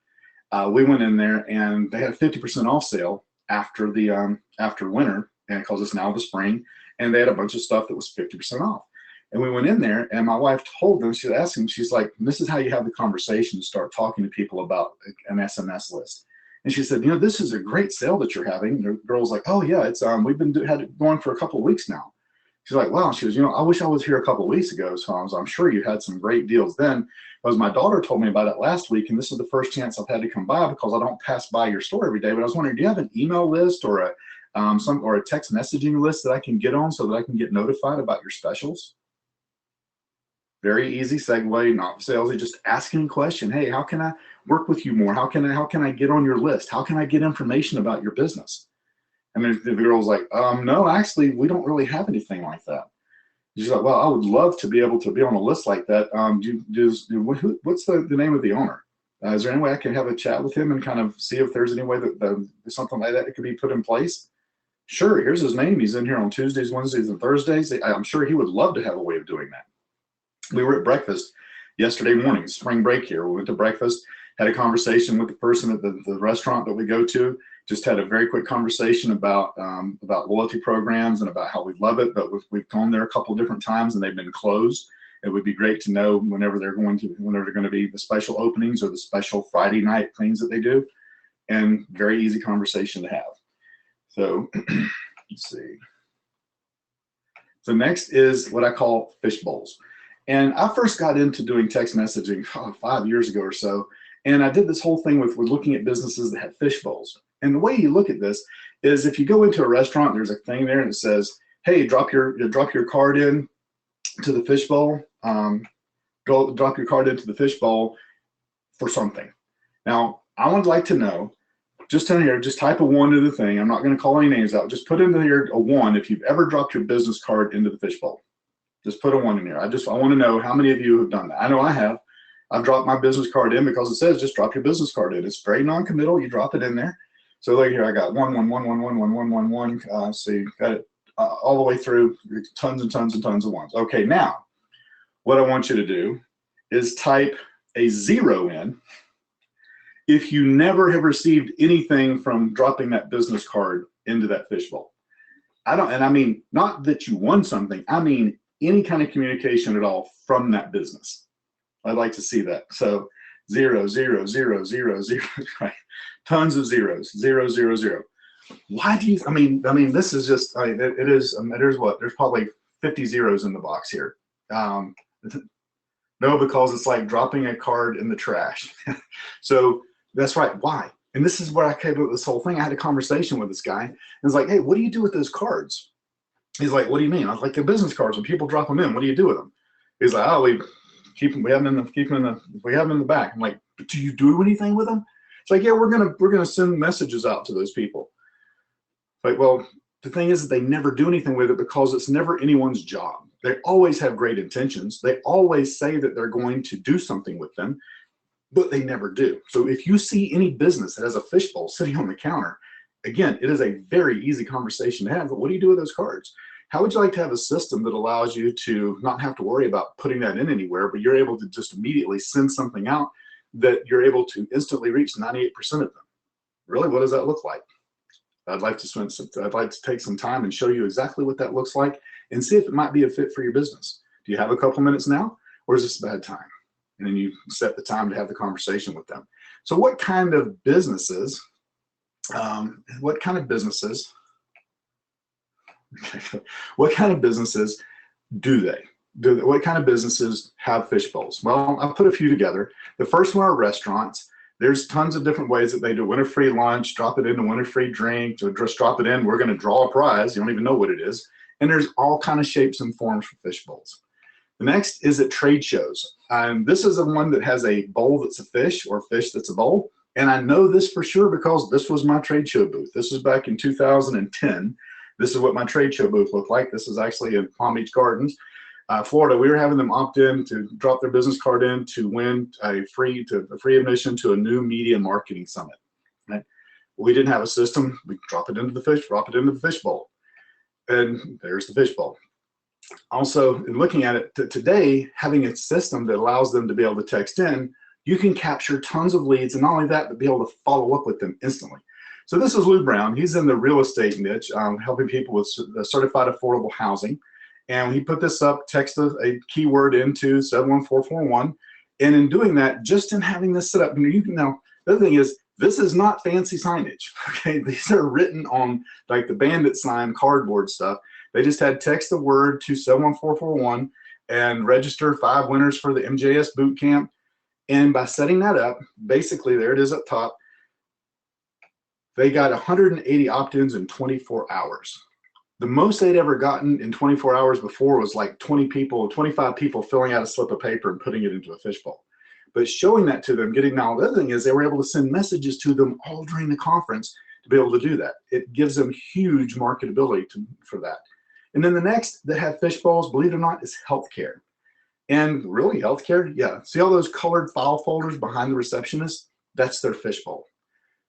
Speaker 2: we went in there and they had a 50% off sale after winter, and because it's now the spring, and they had a bunch of stuff that was 50% off. And we went in there, and my wife told them, she asked them, she's like, this is how you have the conversation to start talking to people about an SMS list. And she said, you know, this is a great sale that you're having. And the girl's like, oh yeah, it's we've had it going for a couple of weeks now. She's like, wow. She goes, you know, I wish I was here a couple of weeks ago. So I'm sure you had some great deals then. Because my daughter told me about it last week, and this is the first chance I've had to come by because I don't pass by your store every day. But I was wondering, do you have an email list or a text messaging list that I can get on so that I can get notified about your specials? Very easy segue, not salesy, just asking a question. Hey, how can I work with you more? How can I get on your list? How can I get information about your business? And the girl's like, no, actually, we don't really have anything like that. She's like, well, I would love to be able to be on a list like that. What's the name of the owner? Is there any way I can have a chat with him and kind of see if there's any way that something like that could be put in place? Sure, here's his name. He's in here on Tuesdays, Wednesdays, and Thursdays. I'm sure he would love to have a way of doing that. We were at breakfast yesterday morning, spring break here. We went to breakfast, had a conversation with the person at the restaurant that we go to, just had a very quick conversation about loyalty programs and about how we love it, but we've gone there a couple of different times and they've been closed. It would be great to know whenever they're going to be the special openings or the special Friday night things that they do, and very easy conversation to have. So let's see. So next is what I call fish bowls. And I first got into doing text messaging 5 years ago or so. And I did this whole thing with looking at businesses that had fish bowls. And the way you look at this is if you go into a restaurant, there's a thing there and it says, hey, drop your card in to the fish bowl. Drop your card into the fish bowl for something. Now, I would like to know, just in here, just type a 1 to the thing. I'm not going to call any names out. Just put in here a 1 if you've ever dropped your business card into the fish bowl. Just put a 1 in here. I want to know how many of you have done that. I know I have. I've dropped my business card in because it says just drop your business card in. It's very non-committal. You drop it in there. So like here, I got 1, 1, 1, 1, 1, 1, 1, 1, 1. So you got it all the way through, tons and tons and tons of 1s. Okay, now what I want you to do is type a 0 in if you never have received anything from dropping that business card into that fishbowl. And I mean, not that you won something, I mean any kind of communication at all from that business. I'd like to see that. So 0, 0, 0, 0, 0, right? Tons of zeros, 0, 0, 0. Why do you, I mean, this is just, there's what, there's probably 50 zeros in the box here. No, because it's like dropping a card in the trash. So that's right, why? And this is where I came up with this whole thing. I had a conversation with this guy and it's like, hey, what do you do with those cards? He's like, what do you mean? I was like, they're business cards. When people drop them in, what do you do with them? He's like, oh, we have them in the back. I'm like, but do you do anything with them? It's like, yeah, we're gonna send messages out to those people. Like, well, the thing is that they never do anything with it because it's never anyone's job. They always have great intentions. They always say that they're going to do something with them, but they never do. So if you see any business that has a fishbowl sitting on the counter, again, it is a very easy conversation to have, but what do you do with those cards? How would you like to have a system that allows you to not have to worry about putting that in anywhere, but you're able to just immediately send something out that you're able to instantly reach 98% of them? Really, what does that look like? I'd like to take some time and show you exactly what that looks like and see if it might be a fit for your business. Do you have a couple minutes now, or is this a bad time? And then you set the time to have the conversation with them. So what kind of businesses, what kind of businesses do they? What kind of businesses have fish bowls? Well, I've put a few together. The first one are restaurants. There's tons of different ways that they do winter-free lunch, drop it into winter-free drink, or just drop it in. We're going to draw a prize. You don't even know what it is. And there's all kind of shapes and forms for fish bowls. The next is at trade shows. This is the one that has a bowl that's a fish or fish that's a bowl. And I know this for sure because this was my trade show booth. This was back in 2010. This is what my trade show booth looked like. This is actually in Palm Beach Gardens, Florida. We were having them opt in to drop their business card in to win a free admission to a new media marketing summit. Right? We didn't have a system. We drop it into the fish bowl. And there's the fish bowl. Also, in looking at it today, having a system that allows them to be able to text in, you can capture tons of leads, and not only that, but be able to follow up with them instantly. So this is Lou Brown. He's in the real estate niche, helping people with certified affordable housing. And he put this up, text a keyword into 71441. And in doing that, just in having this set up, you can now, the other thing is, This is not fancy signage, okay? These are written on like the bandit sign cardboard stuff. They just had text the word to 71441 and register 5 winners for the MJS boot camp. And by setting that up, basically there it is up top, they got 180 opt-ins in 24 hours. The most they'd ever gotten in 24 hours before was like 20 people, 25 people filling out a slip of paper and putting it into a fishbowl. But showing that to them, getting now, the other thing is they were able to send messages to them all during the conference to be able to do that. It gives them huge marketability for that. And then the next that have fishbowls, believe it or not, is healthcare. And really healthcare, yeah. See all those colored file folders behind the receptionist? That's their fishbowl.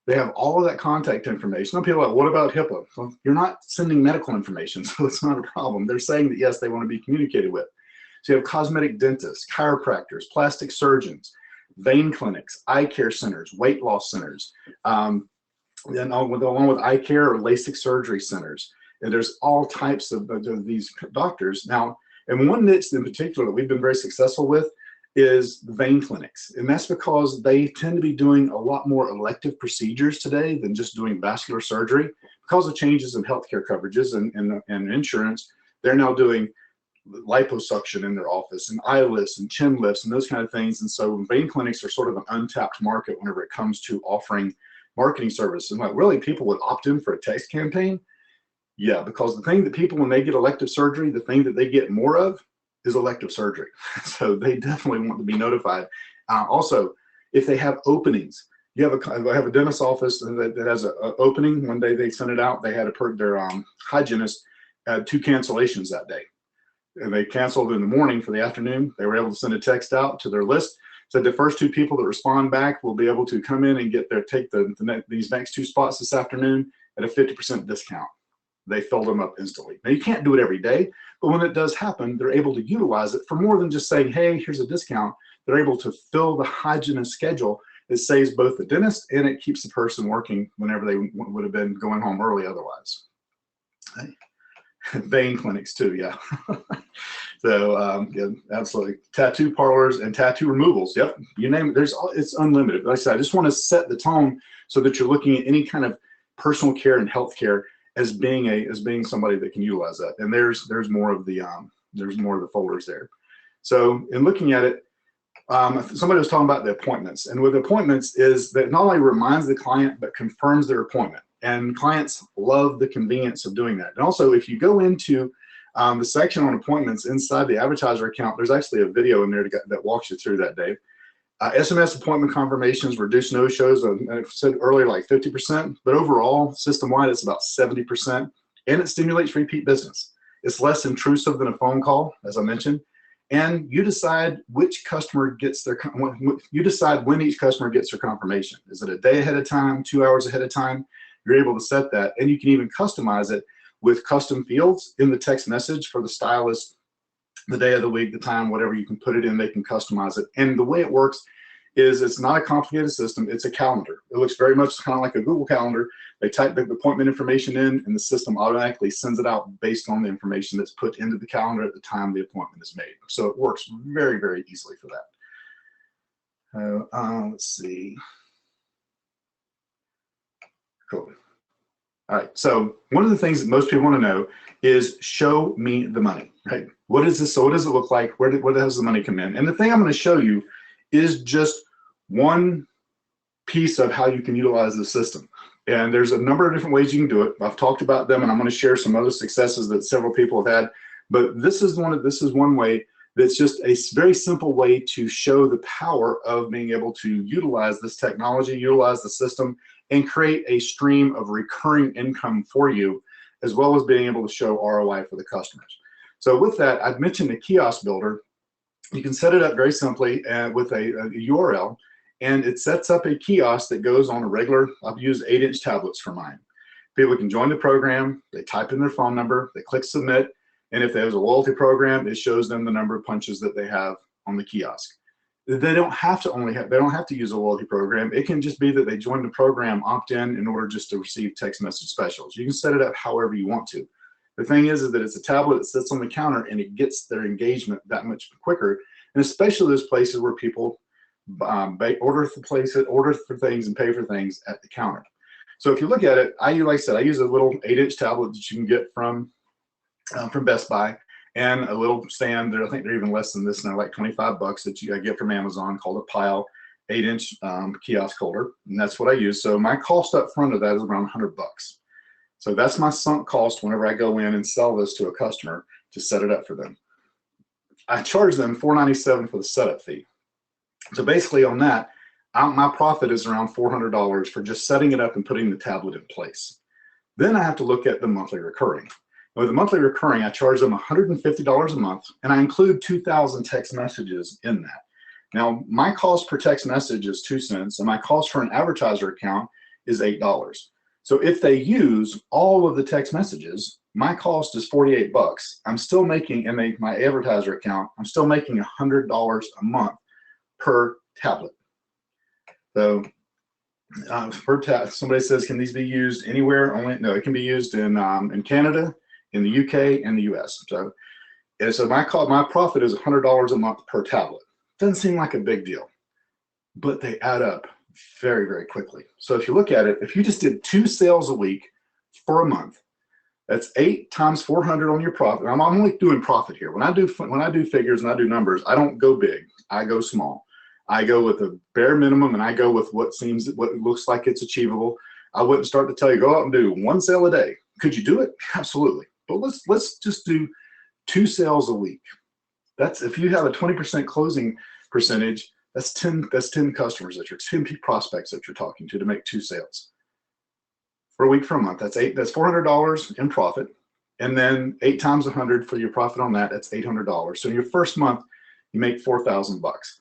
Speaker 2: They have all of that contact information. Some people are like, what about HIPAA? Well, you're not sending medical information, so it's not a problem. They're saying that, yes, they want to be communicated with. So you have cosmetic dentists, chiropractors, plastic surgeons, vein clinics, eye care centers, weight loss centers, then along with eye care or LASIK surgery centers. And there's all types of these doctors. Now, and one niche in particular that we've been very successful with is the vein clinics. And that's because they tend to be doing a lot more elective procedures today than just doing vascular surgery. Because of changes in healthcare coverages and insurance, they're now doing liposuction in their office and eye lifts and chin lifts and those kind of things. And so vein clinics are sort of an untapped market whenever it comes to offering marketing services. And like really people would opt in for a text campaign. Yeah, because the thing that people, when they get elective surgery, the thing that they get more of is elective surgery. So they definitely want to be notified. Also, if they have openings, I have a dentist office that has an opening. One day they sent it out. They had their hygienist had 2 cancellations that day. And they canceled in the morning for the afternoon. They were able to send a text out to their list. Said the first 2 people that respond back will be able to come in and take these next 2 spots this afternoon at a 50% discount. They filled them up instantly. Now you can't do it every day, but when it does happen, they're able to utilize it for more than just saying, hey, here's a discount. They're able to fill the hygienist schedule. It saves both the dentist and it keeps the person working whenever they would have been going home early otherwise. Okay. Vein clinics too, yeah. So yeah, absolutely. Tattoo parlors and tattoo removals. Yep, you name it. It's unlimited. Like I said, I just want to set the tone so that you're looking at any kind of personal care and healthcare as being somebody that can utilize that. And there's more of the folders there. So in looking at it, somebody was talking about the appointments, and with appointments is that not only reminds the client but confirms their appointment. And clients love the convenience of doing that. And also, if you go into the section on appointments inside the advertiser account, there's actually a video in there that walks you through that, Dave. SMS appointment confirmations reduce no-shows. I said earlier, like 50%, but overall, system-wide, it's about 70%, and it stimulates repeat business. It's less intrusive than a phone call, as I mentioned, and you decide which customer gets you decide when each customer gets their confirmation. Is it a day ahead of time, 2 hours ahead of time? You're able to set that, and you can even customize it with custom fields in the text message for the stylist, the day of the week, the time, whatever you can put it in, they can customize it. And the way it works is it's not a complicated system, it's a calendar. It looks very much kind of like a Google Calendar. They type the appointment information in and the system automatically sends it out based on the information that's put into the calendar at the time the appointment is made. So it works very, very easily for that. Let's see. Cool. All right, so one of the things that most people want to know is show me the money, right? What is this? So what does it look like? Where does the money come in? And the thing I'm going to show you is just one piece of how you can utilize the system. And there's a number of different ways you can do it. I've talked about them, and I'm going to share some other successes that several people have had. But this is one way that's just a very simple way to show the power of being able to utilize this technology, utilize the system, and create a stream of recurring income for you, as well as being able to show ROI for the customers. So with that, I've mentioned the kiosk builder. You can set it up very simply with a URL, and it sets up a kiosk that goes on a regular, I've used 8-inch tablets for mine. People can join the program, they type in their phone number, they click submit, and if there's a loyalty program, it shows them the number of punches that they have on the kiosk. They don't have to use a loyalty program. It can just be that they join the program, opt in order just to receive text message specials. You can set it up however you want to. The thing is that it's a tablet that sits on the counter and it gets their engagement that much quicker. And especially those places where people order for things and pay for things at the counter. So if you look at it, like I said, I use a little 8-inch tablet that you can get from Best Buy, and a little stand. I think they're even less than this now, like 25 bucks, that I get from Amazon, called a Pile 8-inch kiosk holder, and that's what I use. So my cost up front of that is around 100 bucks. So that's my sunk cost whenever I go in and sell this to a customer to set it up for them. I charge them $497 for the setup fee. So basically on that, my profit is around $400 for just setting it up and putting the tablet in place. Then I have to look at the monthly recurring. With the monthly recurring, I charge them $150 a month, and I include 2,000 text messages in that. Now, my cost per text message is 2 cents, and my cost for an advertiser account is $8. So if they use all of the text messages, my cost is 48 bucks. I'm still making, in my advertiser account, I'm still making $100 a month per tablet. So somebody says, can these be used anywhere? No, it can be used in Canada, in the UK, and the US. So my profit is $100 a month per tablet. Doesn't seem like a big deal, but they add up very, very quickly. So if you look at it, if you just did 2 sales a week for a month, that's 8 times 400 on your profit. I'm only doing profit here. When I do figures and I do numbers, I don't go big. I go small. I go with a bare minimum, and I go with what looks like it's achievable. I wouldn't start to tell you, go out and do 1 sale a day. Could you do it? Absolutely. But let's just do 2 sales a week. That's, if you have a 20% closing percentage, that's 10 customers that you're 10 prospects that you're talking to make 2 sales for a week for a month. That's $400 in profit, and then 8 times 100 for your profit on that. That's $800. So in your first month, you make 4,000 bucks.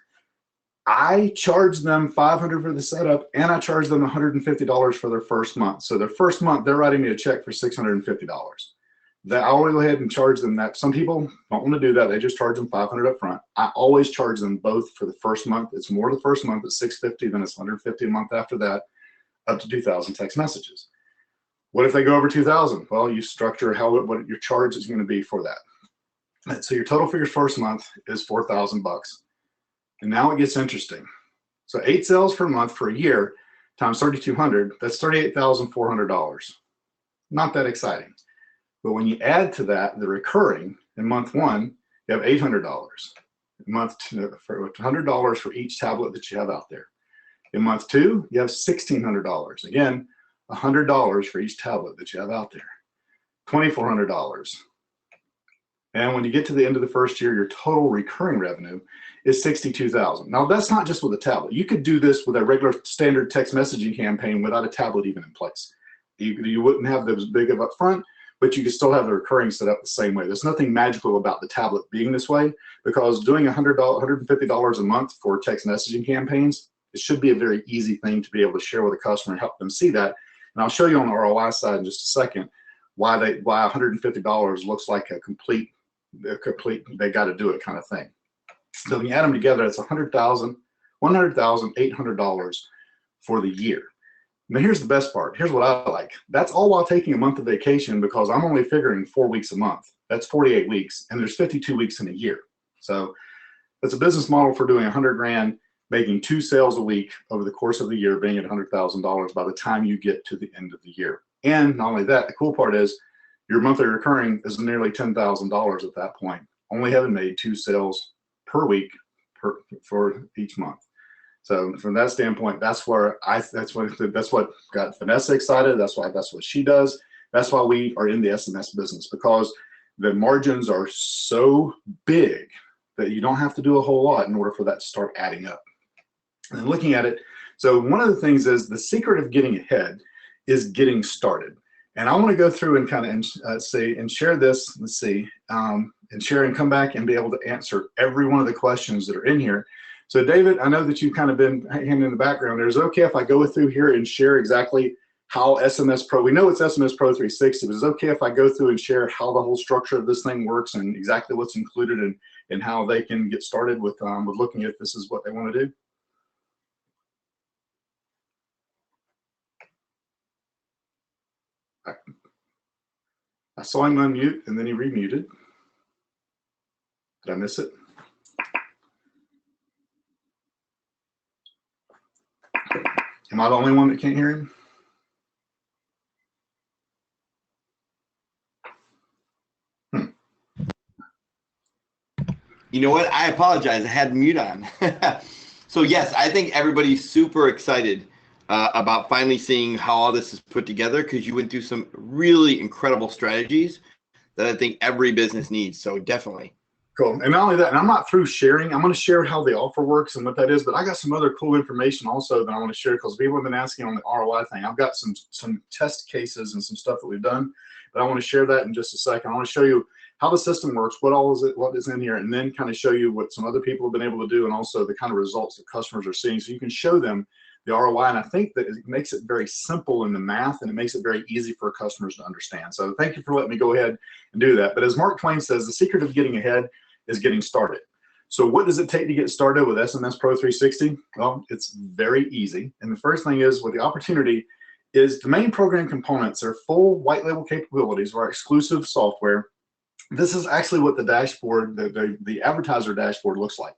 Speaker 2: I charge them $500 for the setup, and I charge them $150 for their first month. So their first month, they're writing me a check for $650. I always go ahead and charge them that. Some people don't want to do that. They just charge them $500 up front. I always charge them both for the first month. It's more the first month at $650, then it's $150 a month after that, up to 2,000 text messages. What if they go over 2,000? Well, you structure what your charge is going to be for that. So your total for your first month is 4,000 bucks. And now it gets interesting. So 8 sales per month for a year times 3,200, that's $38,400. Not that exciting. But when you add to that the recurring, in month 1, you have $800. In month 2, for $100 for each tablet that you have out there. In month 2, you have $1,600. Again, $100 for each tablet that you have out there. $2,400. And when you get to the end of the first year, your total recurring revenue is $62,000. Now, that's not just with a tablet. You could do this with a regular standard text messaging campaign without a tablet even in place. You wouldn't have those big of up front, but you could still have the recurring set up the same way. There's nothing magical about the tablet being this way, because doing $150 a month for text messaging campaigns, it should be a very easy thing to be able to share with a customer and help them see that. And I'll show you on the ROI side in just a second why $150 looks like a complete they got to do it kind of thing. So when you add them together, it's $100,800 for the year. Now here's the best part. Here's what I like. That's all while taking a month of vacation, because I'm only figuring 4 weeks a month. That's 48 weeks, and there's 52 weeks in a year. So that's a business model for doing 100 grand, making 2 sales a week over the course of the year, being at $100,000 by the time you get to the end of the year. And not only that, the cool part is your monthly recurring is nearly $10,000 at that point, only having made 2 sales per week for each month. So from that standpoint, that's what got Vanessa excited. That's what she does. That's why we are in the SMS business, because the margins are so big that you don't have to do a whole lot in order for that to start adding up. And looking at it, so one of the things is the secret of getting ahead is getting started. And I want to go through and kind of say and share this. Let's see, and share and come back and be able to answer every one of the questions that are in here. So David, I know that you've kind of been hanging in the background. Is it okay if I go through here and share exactly how SMS Pro, we know it's SMS Pro 360, but is it okay if I go through and share how the whole structure of this thing works and exactly what's included and how they can get started with looking at if this is what they want to do? I saw him unmute and then he remuted. Did I miss it? Am I the only one that can't hear him?
Speaker 1: You know what? I apologize. I had mute on. So yes, I think everybody's super excited about finally seeing how all this is put together, because you went through some really incredible strategies that I think every business needs. So definitely.
Speaker 2: Cool. And not only that, and I'm not through sharing. I'm going to share how the offer works and what that is, but I got some other cool information also that I want to share, because people have been asking on the ROI thing. I've got some test cases and some stuff that we've done, but I want to share that in just a second. I want to show you how the system works, what is in here, and then kind of show you what some other people have been able to do, and also the kind of results that customers are seeing, so you can show them the ROI. And I think that it makes it very simple in the math, and it makes it very easy for customers to understand. So thank you for letting me go ahead and do that. But as Mark Twain says, the secret of getting ahead is getting started. So what does it take to get started with SMS Pro 360? Well, it's very easy. And the first thing is, with the opportunity, is the main program components are full white label capabilities of our exclusive software. This is actually what the dashboard, the advertiser dashboard looks like.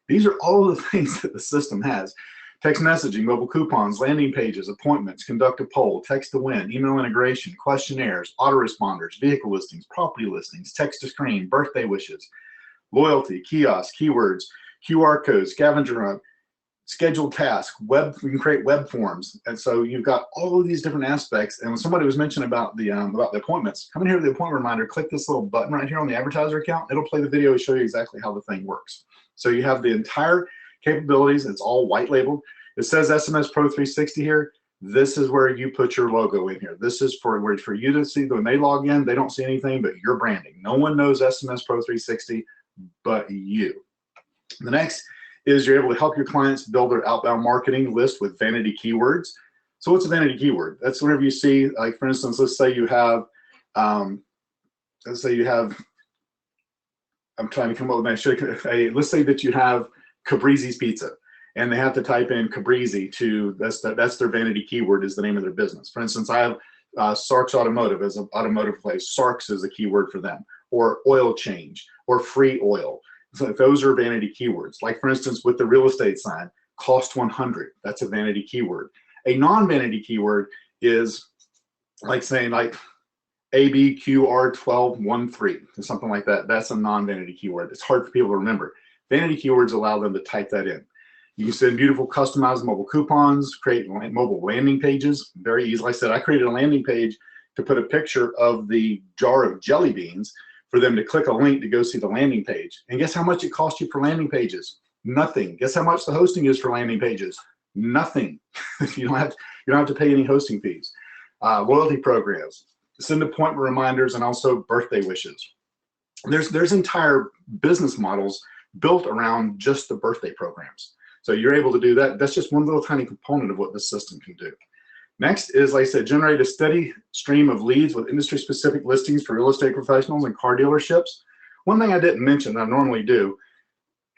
Speaker 2: These are all of the things that the system has. Text messaging, mobile coupons, landing pages, appointments, conduct a poll, text to win, email integration, questionnaires, autoresponders, vehicle listings, property listings, text to screen, birthday wishes, loyalty, kiosk, keywords, QR codes, scavenger hunt, scheduled tasks, you can create web forms. And so you've got all of these different aspects. And when somebody was mentioning about the appointments, come in here to the appointment reminder, click this little button right here on the advertiser account. It'll play the video and show you exactly how the thing works. So you have the entire capabilities. It's all white labeled. It says SMS Pro 360 here. This is where you put your logo in here. This is for you to see. When they log in, they don't see anything but your branding. No one knows SMS Pro 360 but you. The next is you're able to help your clients build their outbound marketing list with vanity keywords. So what's a vanity keyword? That's whenever you see, like, for instance, let's say you have, I'm trying to come up with let's say that you have Cabrizi's Pizza, and they have to type in Cabrizi to, that's their vanity keyword, is the name of their business. For instance, I have Sarks Automotive as an automotive place. Sarks is a keyword for them, or oil change, or free oil. So those are vanity keywords. Like, for instance, with the real estate sign, cost 100, that's a vanity keyword. A non-vanity keyword is like saying like ABQR1213 or something like that. That's a non-vanity keyword. It's hard for people to remember. Vanity keywords allow them to type that in. You can send beautiful customized mobile coupons, create mobile landing pages. Very easy. Like I said, I created a landing page to put a picture of the jar of jelly beans for them to click a link to go see the landing page. And guess how much it costs you for landing pages? Nothing. Guess how much the hosting is for landing pages? Nothing. You don't have to pay any hosting fees. Loyalty programs, send appointment reminders, and also birthday wishes. There's entire business models built around just the birthday programs. So you're able to do that. That's just one little tiny component of what this system can do. Next is, like I said, generate a steady stream of leads with industry-specific listings for real estate professionals and car dealerships. One thing I didn't mention that I normally do,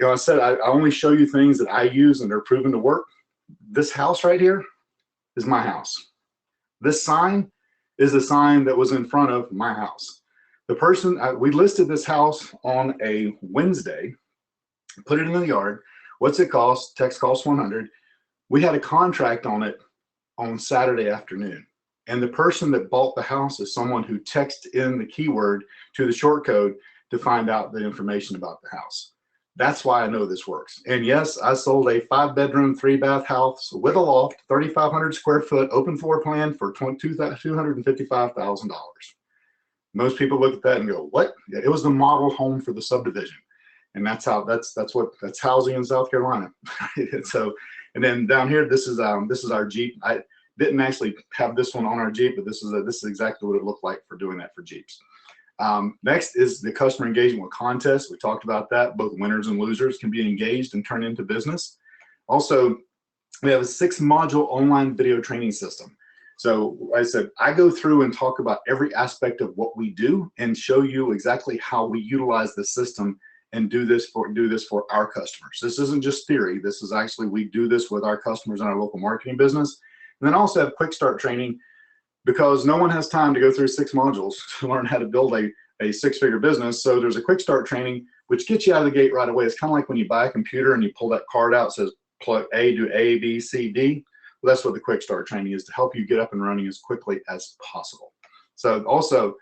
Speaker 2: I said I only show you things that I use and they're proven to work. This house right here is my house. This sign is the sign that was in front of my house. The person, we listed this house on a Wednesday, put it in the yard. What's it cost? Text cost 100. We had a contract on it on Saturday afternoon. And the person that bought the house is someone who texted in the keyword to the short code to find out the information about the house. That's why I know this works. And yes, I sold a 5-bedroom, 3-bath house with a loft, 3,500 square foot, open floor plan for $255,000. Most people look at that and go, "What?" It was the model home for the subdivision, and that's housing in South Carolina. So, and then down here, this is our Jeep. I didn't actually have this one on our Jeep, but this is exactly what it looked like for doing that for Jeeps. Next is the customer engagement with contests. We talked about that. Both winners and losers can be engaged and turn into business. Also, we have a 6-module online video training system. So like I said, I go through and talk about every aspect of what we do and show you exactly how we utilize the system and do this for our customers. This isn't just theory. This is actually, we do this with our customers in our local marketing business. And then also have quick start training, because no one has time to go through 6 modules to learn how to build a 6-figure business. So there's a quick start training, which gets you out of the gate right away. It's kind of like when you buy a computer and you pull that card out, it says plug A, do A, B, C, D. Well, that's what the quick start training is, to help you get up and running as quickly as possible. So also, it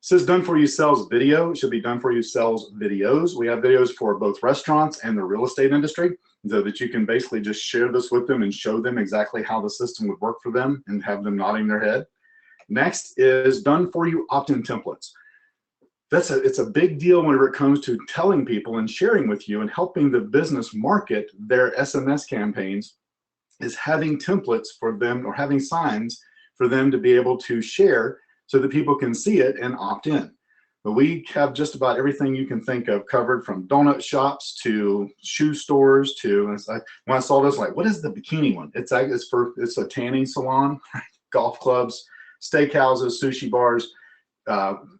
Speaker 2: says done for you sells video. It should be done for you sells videos. We have videos for both restaurants and the real estate industry, so that you can basically just share this with them and show them exactly how the system would work for them and have them nodding their head. Next is done for you opt-in templates. It's a big deal whenever it comes to telling people and sharing with you and helping the business market their SMS campaigns, is having templates for them, or having signs for them to be able to share so that people can see it and opt in. But we have just about everything you can think of covered, from donut shops to shoe stores to, it's like, when I saw this, like, what is the bikini one? It's a tanning salon, golf clubs, steakhouses, sushi bars,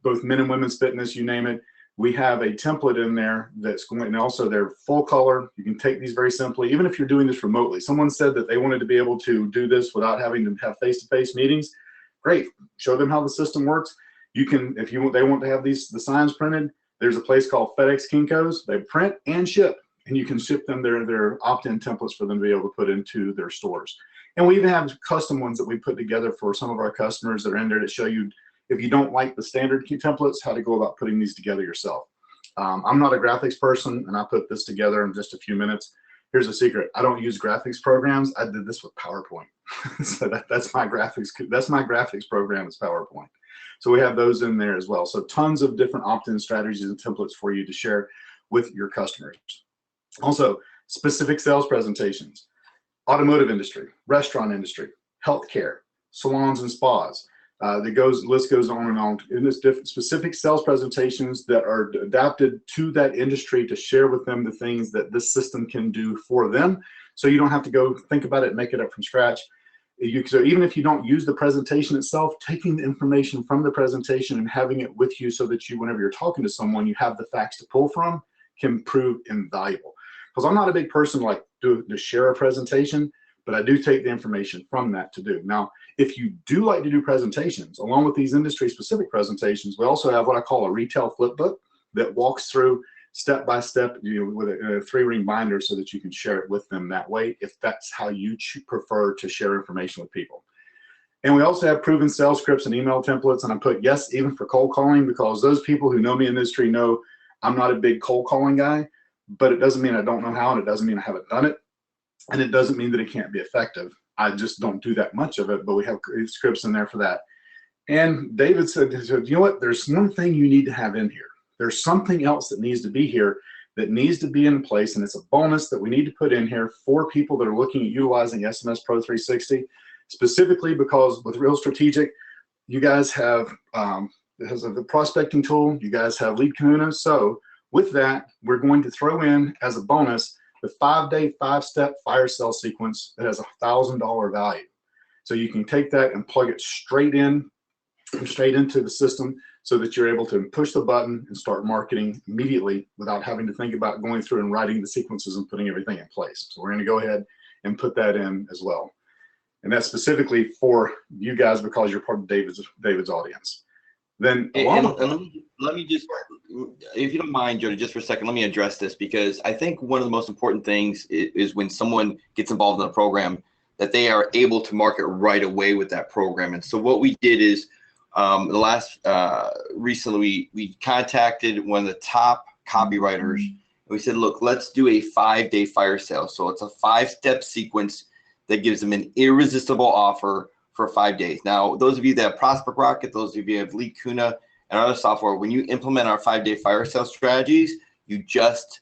Speaker 2: both men and women's fitness, you name it. We have a template in there that's going, and also they're full color. You can take these very simply, even if you're doing this remotely. Someone said that they wanted to be able to do this without having to have face-to-face meetings. Great, show them how the system works. You can, if you want, they want to have the signs printed, there's a place called FedEx Kinko's. They print and ship, and you can ship them their opt-in templates for them to be able to put into their stores. And we even have custom ones that we put together for some of our customers that are in there to show you, if you don't like the standard key templates, how to go about putting these together yourself. I'm not a graphics person, and I put this together in just a few minutes. Here's a secret: I don't use graphics programs. I did this with PowerPoint. So that's my graphics program is PowerPoint. So we have those in there as well. So tons of different opt-in strategies and templates for you to share with your customers. Also, specific sales presentations: automotive industry, restaurant industry, healthcare, salons and spas. The list goes on and on. In this different specific sales presentations that are adapted to that industry to share with them the things that this system can do for them. So you don't have to go think about it and make it up from scratch. So even if you don't use the presentation itself, taking the information from the presentation and having it with you so that you, whenever you're talking to someone, you have the facts to pull from, can prove invaluable. Because I'm not a big person like to share a presentation, but I do take the information from that to do. Now, if you do like to do presentations, along with these industry-specific presentations, we also have what I call a retail flip book that walks through step by step, with a 3-ring binder, so that you can share it with them that way, if that's how you prefer to share information with people. And we also have proven sales scripts and email templates, and I put yes even for cold calling, because those people who know me in the industry know I'm not a big cold calling guy, but it doesn't mean I don't know how, and it doesn't mean I haven't done it, and it doesn't mean that it can't be effective. I just don't do that much of it, but we have scripts in there for that. And David said, you know what, there's one thing you need to have in here. There's something else that needs to be here, that needs to be in place, and it's a bonus that we need to put in here for people that are looking at utilizing SMS Pro 360, specifically because with Real Strategic, you guys have the prospecting tool, you guys have Lead Kahuna. So with that, we're going to throw in as a bonus the 5-day, 5-step fire sale sequence that has $1,000 value. So you can take that and plug it straight into the system, so that you're able to push the button and start marketing immediately without having to think about going through and writing the sequences and putting everything in place. So we're going to go ahead and put that in as well. And that's specifically for you guys, because you're part of David's audience. Then
Speaker 1: let me just, if you don't mind, Jody, just for a second, let me address this, because I think one of the most important things is when someone gets involved in a program, that they are able to market right away with that program. And so what we did is, recently we contacted one of the top copywriters, and we said, look, let's do a 5-day fire sale. So it's a 5-step sequence that gives them an irresistible offer for 5 days. Now, those of you that have Prospect Rocket, those of you that have Lead Kahuna and other software, when you implement our 5-day fire sale strategies, you just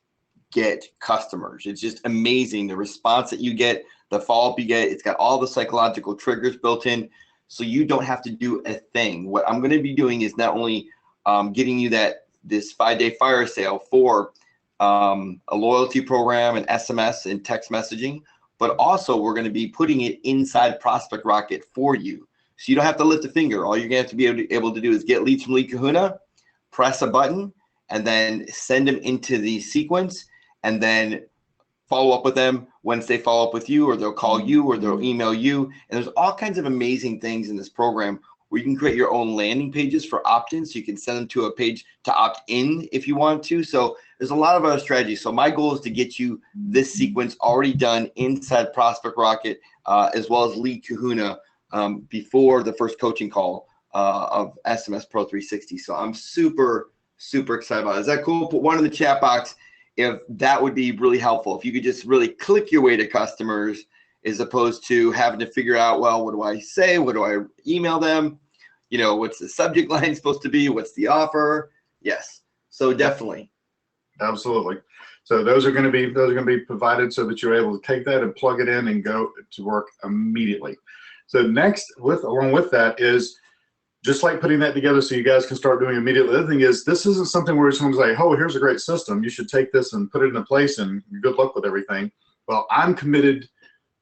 Speaker 1: get customers. It's just amazing the response that you get, the follow-up you get. It's got all the psychological triggers built in, so you don't have to do a thing. What I'm going to be doing is not only getting you this 5-day fire sale for a loyalty program and SMS and text messaging, but also we're going to be putting it inside Prospect Rocket for you. So you don't have to lift a finger. All you're going to have to be able to do is get leads from Lead Kahuna, press a button, and then send them into the sequence, and then follow up with them once they follow up with you, or they'll call you, or they'll email you. And there's all kinds of amazing things in this program where you can create your own landing pages for opt-in, so you can send them to a page to opt in if you want to. So there's a lot of other strategies. So my goal is to get you this sequence already done inside Prospect Rocket, as well as Lead Kahuna, before the first coaching call of SMS Pro 360. So I'm super excited about it. Is that cool? Put one in the chat box if that would be really helpful. If you could just really click your way to customers, as opposed to having to figure out, well, what do I say? What do I email them? You know, what's the subject line supposed to be? What's the offer? Yes. So definitely.
Speaker 2: Absolutely. So those are going to be provided so that you're able to take that and plug it in and go to work immediately. So next, along with that, is just like putting that together so you guys can start doing immediately. The other thing is, this isn't something where someone's like, oh, here's a great system, you should take this and put it into place and good luck with everything. Well, I'm committed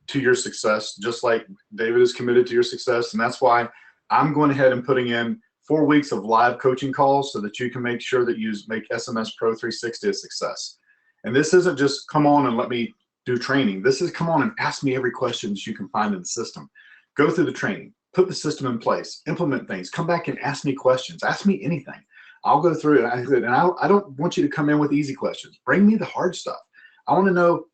Speaker 2: to your success, just like David is committed to your success. And that's why I'm going ahead and putting in 4 weeks of live coaching calls so that you can make sure that you make SMS Pro 360 a success. And this isn't just come on and let me do training. This is come on and ask me every question you can find in the system. Go through the training, put the system in place, implement things, come back and ask me questions. Ask me anything. I'll go through it. And I don't want you to come in with easy questions. Bring me the hard stuff. I want to know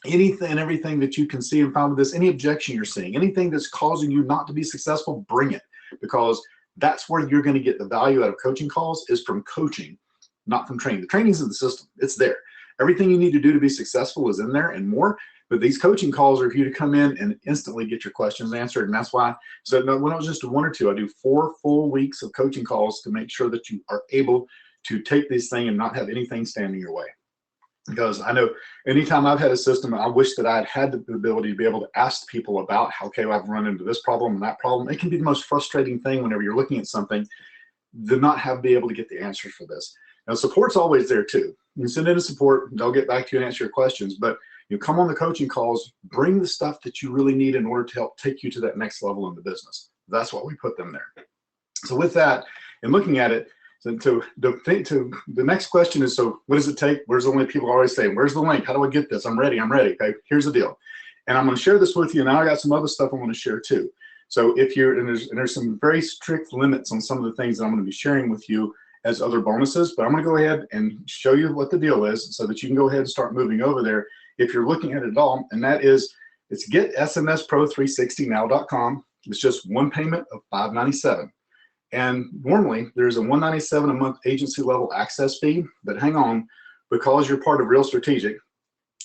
Speaker 2: anything and everything that you can see and find with this, any objection you're seeing, anything that's causing you not to be successful, bring it, because that's where you're going to get the value out of coaching calls, is from coaching, not from training. The training's in the system. It's there. Everything you need to do to be successful is in there and more. But these coaching calls are for you to come in and instantly get your questions answered. And that's why, so when it was just 1 or 2, I do 4 full weeks of coaching calls to make sure that you are able to take this thing and not have anything stand in your way. Because I know anytime I've had a system, I wish that I'd had the ability to be able to ask people about how, okay, well, I've run into this problem and that problem. It can be the most frustrating thing whenever you're looking at something, to not be able to get the answers for this. Now, support's always there too. You can send in a support, they'll get back to you and answer your questions, but you come on the coaching calls, bring the stuff that you really need in order to help take you to that next level in the business. That's why we put them there. So with that, and looking at it, so the next question is, so what does it take? Where's the link? People always say, where's the link? How do I get this? I'm ready. Okay, here's the deal. And I'm going to share this with you. Now I got some other stuff I want to share too. So if you're, and there's some very strict limits on some of the things that I'm going to be sharing with you as other bonuses, but I'm going to go ahead and show you what the deal is so that you can go ahead and start moving over there if you're looking at it all. And that is, it's getsmspro360now.com. It's just one payment of $597. And normally there's a $197 a month agency level access fee, but hang on, because you're part of Real Strategic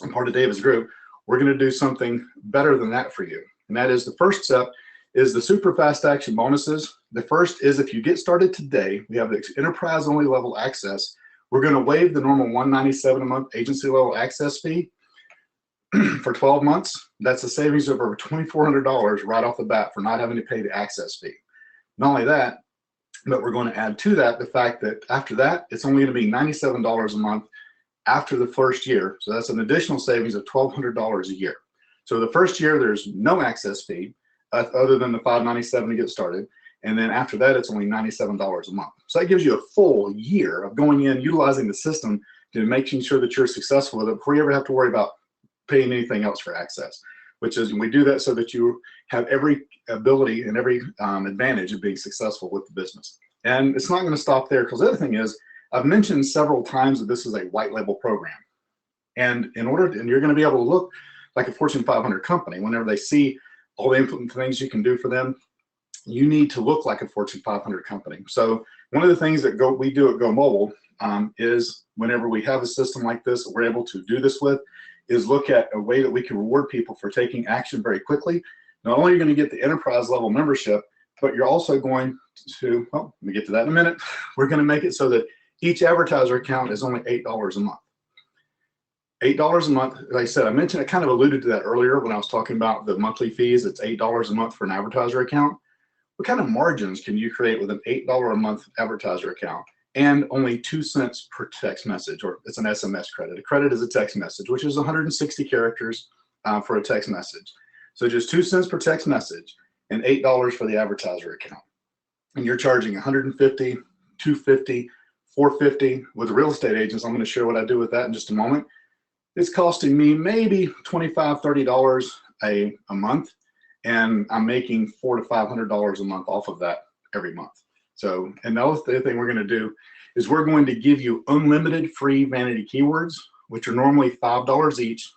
Speaker 2: and part of David's group, we're going to do something better than that for you. And that is, the first step is the super fast action bonuses. The first is, if you get started today, we have the enterprise only level access. We're going to waive the normal $197 a month agency level access fee for 12 months. That's a savings of over $2,400 right off the bat for not having to pay the access fee. Not only that, but we're going to add to that the fact that after that, it's only going to be $97 a month after the first year. So that's an additional savings of $1,200 a year. So the first year, there's no access fee other than the $597 to get started. And then after that, it's only $97 a month. So that gives you a full year of going in, utilizing the system to making sure that you're successful with it before you ever have to worry about paying anything else for access. Which is, we do that so that you have every ability and every advantage of being successful with the business. And it's not going to stop there, because the other thing is, I've mentioned several times that this is a white label program. And you're going to be able to look like a Fortune 500 company. Whenever they see all the important things you can do for them, you need to look like a Fortune 500 company. So one of the things that we do at Go Mobile is, whenever we have a system like this that we're able to do this with, is look at a way that we can reward people for taking action very quickly. Not only are you going to get the enterprise level membership, but you're also going to, well, let me get to that in a minute. We're going to make it so that each advertiser account is only $8 a month. $8 a month. Like I said, I kind of alluded to that earlier when I was talking about the monthly fees. It's $8 a month for an advertiser account. What kind of margins can you create with an $8 a month advertiser account? And only 2 cents per text message, or it's an SMS credit. A credit is a text message, which is 160 characters for a text message. So just 2 cents per text message and $8 for the advertiser account. And you're charging $150, $250, $450 with real estate agents. I'm going to share what I do with that in just a moment. It's costing me maybe $25, $30 a month, and I'm making $400 to $500 a month off of that every month. So, and the other thing we're going to do is we're going to give you unlimited free vanity keywords, which are normally $5 each.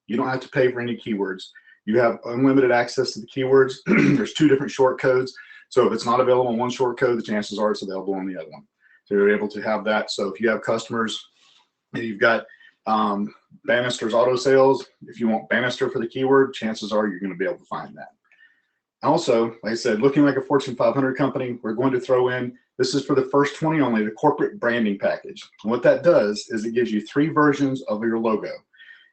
Speaker 2: You don't have to pay for any keywords. You have unlimited access to the keywords. There's 2 different short codes. So if it's not available on one short code, the chances are it's available on the other one. So you're able to have that. So if you have customers, you've got Bannister's auto sales. If you want Bannister for the keyword, chances are you're going to be able to find that. Also, like I said, looking like a Fortune 500 company, we're going to throw in, this is for the first 20 only, the corporate branding package. And what that does is it gives you 3 versions of your logo.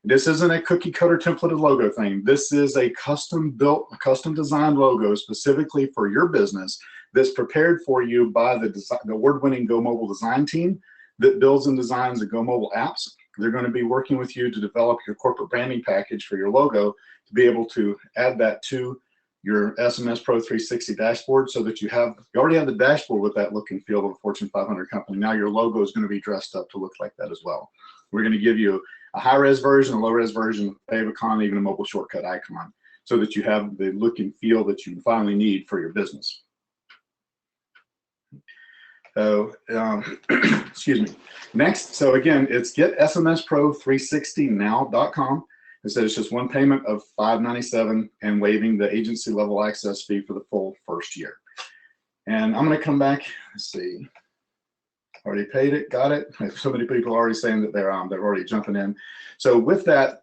Speaker 2: This isn't a cookie cutter templated logo thing. This is a custom built, a custom designed logo specifically for your business that's prepared for you by the award-winning Go Mobile design team that builds and designs the Go Mobile apps. They're going to be working with you to develop your corporate branding package for your logo to be able to add that to your SMS Pro 360 dashboard, so that you already have the dashboard with that look and feel of a Fortune 500 company. Now your logo is going to be dressed up to look like that as well. We're going to give you a high-res version, a low-res version, a favicon, even a mobile shortcut icon, so that you have the look and feel that you finally need for your business. So, excuse me. Next, so again, it's getsmspro360now.com. It says it's just one payment of $597 and waiving the agency level access fee for the full first year. And I'm going to come back. Let's see. Already paid it, got it. So many people are already saying that they're already jumping in. So with that,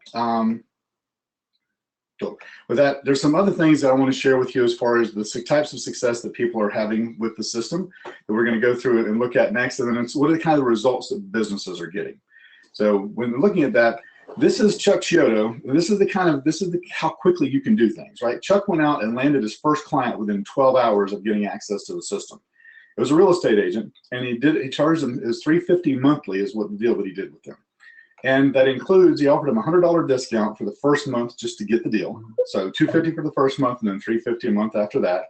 Speaker 2: there's some other things that I want to share with you as far as the types of success that people are having with the system that we're going to go through and look at next. And then it's what are the kind of results that businesses are getting. So when looking at that, this is Chuck Chiodo. This is how quickly you can do things, right? Chuck went out and landed his first client within 12 hours of getting access to the system. It was a real estate agent, and he charged him his $350 monthly is what the deal that he did with him. And that includes, he offered him a $100 discount for the first month just to get the deal. So $250 for the first month and then $350 a month after that.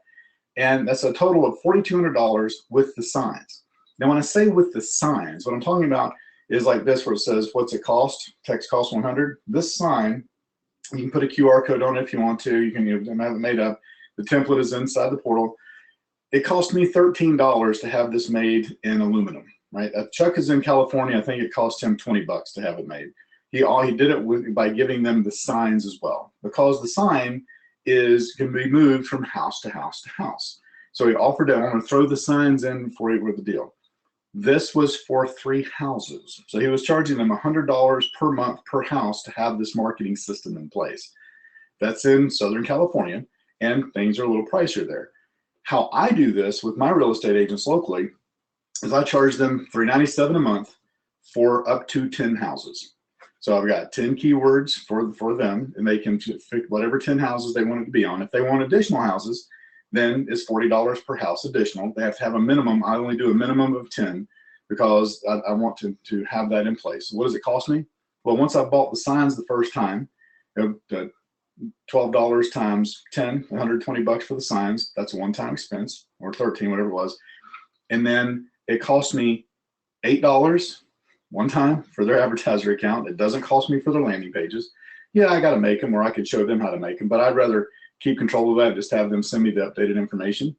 Speaker 2: And that's a total of $4,200 with the signs. Now, when I say with the signs, what I'm talking about is like this, where it says, what's it cost? Text cost 100. This sign, you can put a QR code on it if you want to. You can have it made up. The template is inside the portal. It cost me $13 to have this made in aluminum, right? Chuck is in California. I think it cost him $20 to have it made. He did it by giving them the signs as well, because the sign can be moved from house to house to house. So he offered to, I want to throw the signs in for you with the deal. This was for 3 houses. So he was charging them $100 per month per house to have this marketing system in place. That's in Southern California, and things are a little pricier there. How I do this with my real estate agents locally is I charge them $397 a month for up to 10 houses. So I've got 10 keywords for them, and they can pick whatever 10 houses they want it to be on. If they want additional houses, then it's $40 per house additional. They have to have a minimum. I only do a minimum of 10 because I want to have that in place. So what does it cost me? Well, once I bought the signs the first time, $12 times 10, $120 for the signs. That's a one-time expense, or 13, whatever it was. And then it cost me $8 one time for their advertiser account. It doesn't cost me for their landing pages. Yeah, I got to make them, or I could show them how to make them, but I'd rather keep control of that and just have them send me the updated information.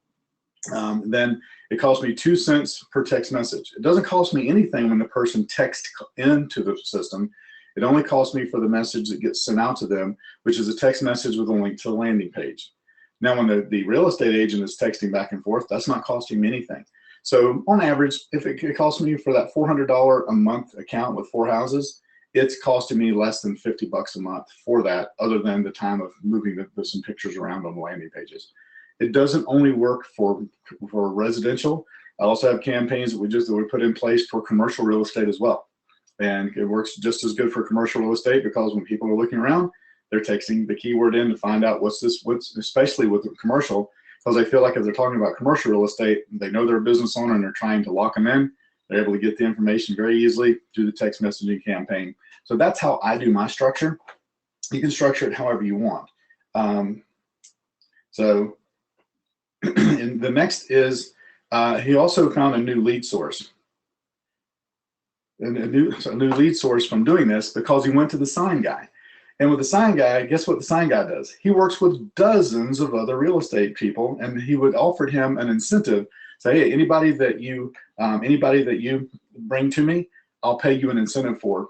Speaker 2: Then it cost me 2 cents per text message. It doesn't cost me anything when the person texts into the system. It only costs me for the message that gets sent out to them, which is a text message with a link to the landing page. Now, when the real estate agent is texting back and forth, that's not costing me anything. So on average, if it costs me for that $400 a month account with 4 houses, it's costing me less than $50 a month for that, other than the time of moving some pictures around on the landing pages. It doesn't only work for residential. I also have campaigns that we put in place for commercial real estate as well. And it works just as good for commercial real estate, because when people are looking around, they're texting the keyword in to find out what's especially with the commercial, because I feel like if they're talking about commercial real estate, they know they're a business owner and they're trying to lock them in. They're able to get the information very easily through the text messaging campaign. So that's how I do my structure. You can structure it however you want. And the next is, he also found a new lead source. And a new lead source from doing this, because he went to the sign guy. And with the sign guy, guess what the sign guy does? He works with dozens of other real estate people, and he would offer him an incentive say, hey, anybody that you bring to me, I'll pay you an incentive for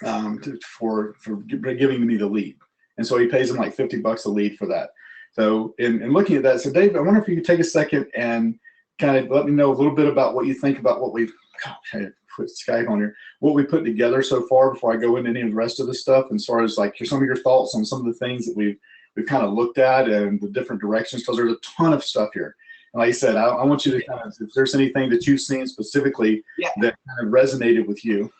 Speaker 2: giving me the lead. And so he pays him like $50 a lead for that. So in looking at that, so Dave, I wonder if you could take a second and kind of let me know a little bit about what you think about what we've put Skype on here, what we put together so far before I go into any of the rest of the stuff, and as far as like some of your thoughts on some of the things that we've kind of looked at and the different directions, because there's a ton of stuff here. And like I said, I want you to kind of, if there's anything that you've seen specifically that kind of resonated with you.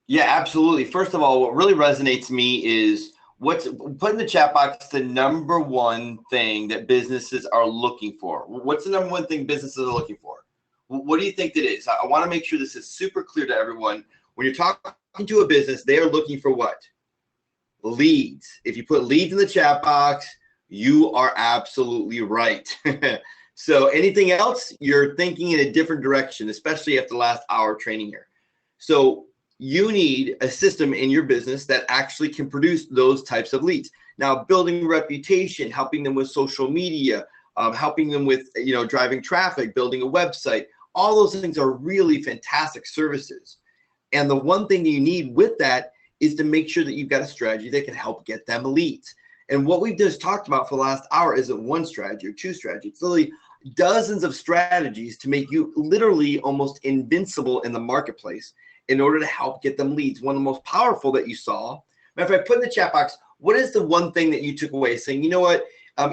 Speaker 1: Yeah, absolutely. First of all, what really resonates me is put in the chat box the #1 thing that businesses are looking for. What's the #1 thing businesses are looking for? What do you think that is? I want to make sure this is super clear to everyone. When you're talking to a business, they are looking for what? Leads. If you put leads in the chat box, you are absolutely right. So anything else, you're thinking in a different direction, especially after the last hour of training here. So you need a system in your business that actually can produce those types of leads. Now, building reputation, helping them with social media, helping them with driving traffic, building a website, all those things are really fantastic services. And the one thing you need with that is to make sure that you've got a strategy that can help get them leads. And what we've just talked about for the last hour isn't one strategy or two strategies. It's literally dozens of strategies to make you literally almost invincible in the marketplace in order to help get them leads. One of the most powerful that you saw, matter of fact, put in the chat box, what is the one thing that you took away saying, you know what,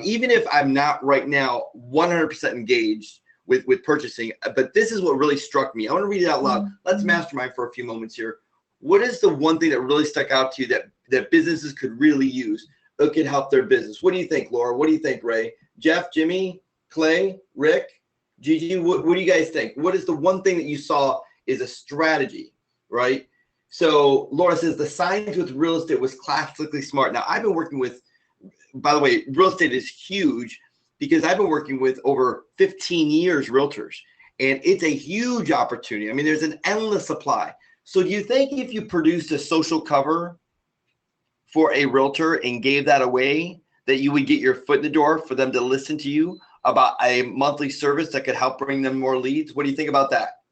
Speaker 1: even if I'm not right now 100% engaged with purchasing, but this is what really struck me. I want to read it out loud. Let's mastermind for a few moments here. What is the one thing that really stuck out to you that businesses could really use that could help their business? What do you think, Laura? What do you think, Ray? Jeff, Jimmy, Clay, Rick, Gigi, what do you guys think? What is the one thing that you saw is a strategy? Right? So Laura says the signs with real estate was classically smart. Now I've been working with, by the way, real estate is huge because I've been working with over 15 years realtors, and it's a huge opportunity. I mean, there's an endless supply. So do you think if you produced a social cover for a realtor and gave that away, that you would get your foot in the door for them to listen to you about a monthly service that could help bring them more leads? What do you think about that?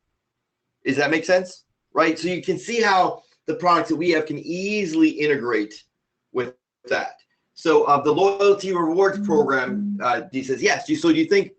Speaker 1: Does that make sense? Right? So you can see how the products that we have can easily integrate with that. So the loyalty rewards program, Dee says, yes. So do you think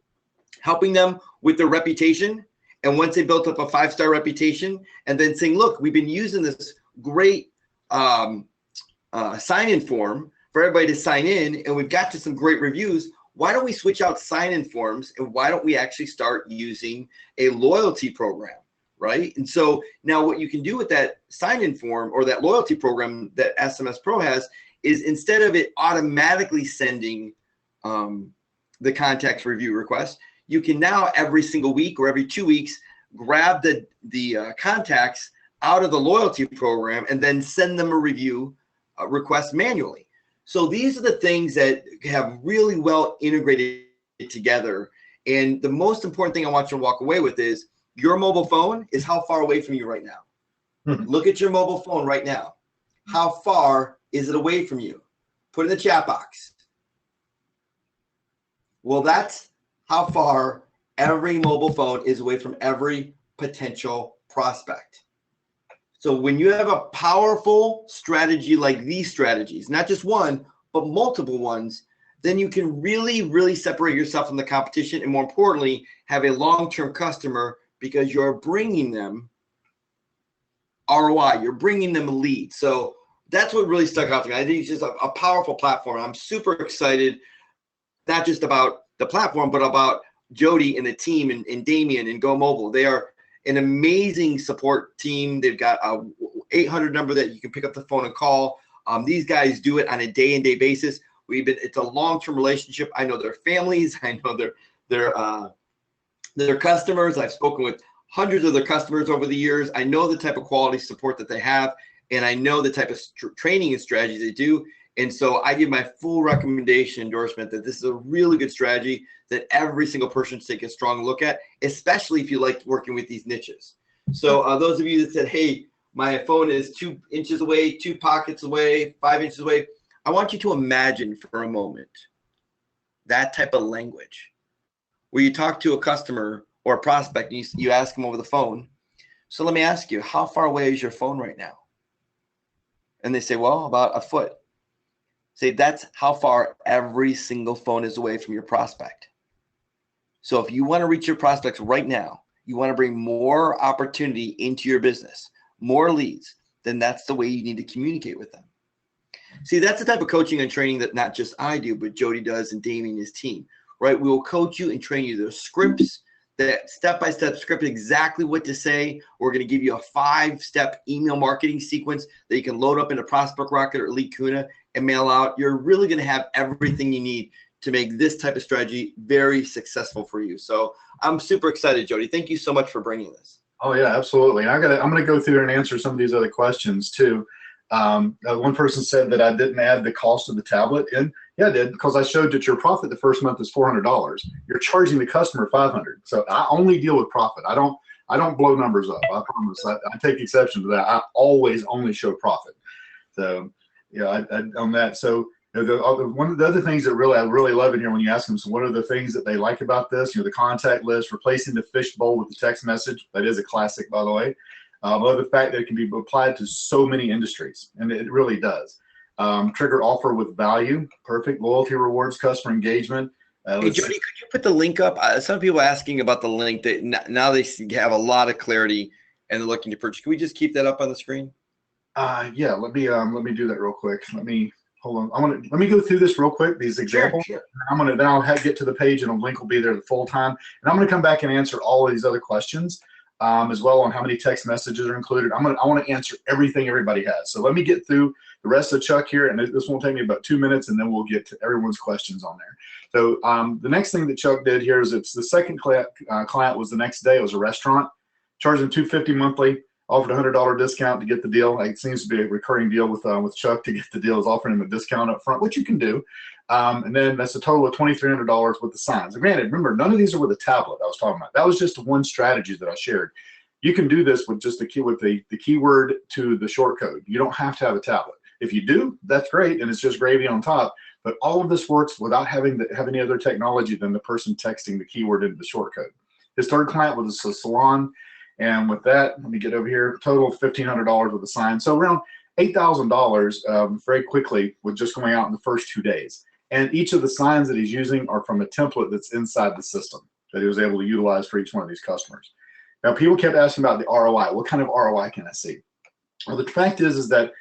Speaker 1: helping them with their reputation, and once they built up a 5-star reputation, and then saying, look, we've been using this great sign-in form for everybody to sign in, and we've got to some great reviews. Why don't we switch out sign-in forms, and why don't we actually start using a loyalty program? Right? And so now what you can do with that sign-in form or that loyalty program that SMS Pro has is, instead of it automatically sending the contacts review request, you can now every single week or every 2 weeks grab the contacts out of the loyalty program and then send them a review request manually. So these are the things that have really well integrated together. And the most important thing I want you to walk away with is your mobile phone is how far away from you right now. Look at your mobile phone right now. How far is it away from you? Put it in the chat box. Well, that's how far every mobile phone is away from every potential prospect. So when you have a powerful strategy like these strategies, not just one, but multiple ones, then you can really, really separate yourself from the competition, and more importantly, have a long-term customer, because you're bringing them ROI, you're bringing them a lead. So that's what really stuck out to me. I think it's just a powerful platform. I'm super excited, not just about the platform, but about Jody and the team and Damien and Go Mobile. They are an amazing support team. They've got a 800 number that you can pick up the phone and call. These guys do it on a day-in-day basis. It's a long-term relationship. I know their families. I know their customers. I've spoken with hundreds of their customers over the years. I know the type of quality support that they have, and I know the type of training and strategies they do. And so I give my full recommendation endorsement that this is a really good strategy that every single person should take a strong look at, especially if you like working with these niches. So those of you that said, hey, my phone is 2 inches away, 2 pockets away, 5 inches away, I want you to imagine for a moment that type of language where you talk to a customer or a prospect, and you ask them over the phone, so let me ask you, how far away is your phone right now? And they say, well, about a foot. Say, that's how far every single phone is away from your prospect. So if you want to reach your prospects right now, you want to bring more opportunity into your business, more leads, then that's the way you need to communicate with them. See, that's the type of coaching and training that not just I do, but Jody does and Damien and his team, right? We will coach you and train you those scripts, that step-by-step script, exactly what to say. We're going to give you a 5-step email marketing sequence that you can load up into Prospect Rocket or Elite Kuna and mail out. You're really going to have everything you need to make this type of strategy very successful for you. So I'm super excited, Jody. Thank you so much for bringing this.
Speaker 2: Oh yeah, absolutely. I'm going to go through and answer some of these other questions too. One person said that I didn't add the cost of the tablet in. Yeah, I did, because I showed that your profit the first month is $400. You're charging the customer $500. So I only deal with profit. I don't blow numbers up. I promise. I take exception to that. I always only show profit. So yeah, on that. So one of the other things that I really love in here when you ask them, so what are the things that they like about this? The contact list, replacing the fishbowl with the text message. That is a classic, by the way. I love the fact that it can be applied to so many industries, and it really does. Trigger offer with value, perfect. Loyalty rewards, customer engagement.
Speaker 1: Hey, Jody, could you put the link up? Some people are asking about the link that now they have a lot of clarity and they're looking to purchase. Can we just keep that up on the screen?
Speaker 2: Yeah, let me do that real quick. Hold on. Let me go through this real quick, these examples.
Speaker 1: Sure.
Speaker 2: Then I'll get to the page and a link will be there the full time. And I'm gonna come back and answer all of these other questions as well, on how many text messages are included. I want to answer everything everybody has. So let me get through the rest of Chuck here, and this won't take me about 2 minutes, and then we'll get to everyone's questions on there. So the next thing that Chuck did here is, it's the second client was the next day. It was a restaurant, charging $250 monthly. Offered a $100 discount to get the deal. It seems to be a recurring deal with Chuck to get the deal, is offering him a discount up front, which you can do. And then that's a total of $2,300 with the signs. And granted, remember, none of these are with a tablet I was talking about. That was just one strategy that I shared. You can do this with just the keyword to the short code. You don't have to have a tablet. If you do, that's great, and it's just gravy on top. But all of this works without having to have any other technology than the person texting the keyword into the short code. His third client was a salon. And with that, let me get over here, total of $1,500 with a sign. So around $8,000 very quickly with just going out in the first 2 days. And each of the signs that he's using are from a template that's inside the system that he was able to utilize for each one of these customers. Now, people kept asking about the ROI. What kind of ROI can I see? Well, the fact is that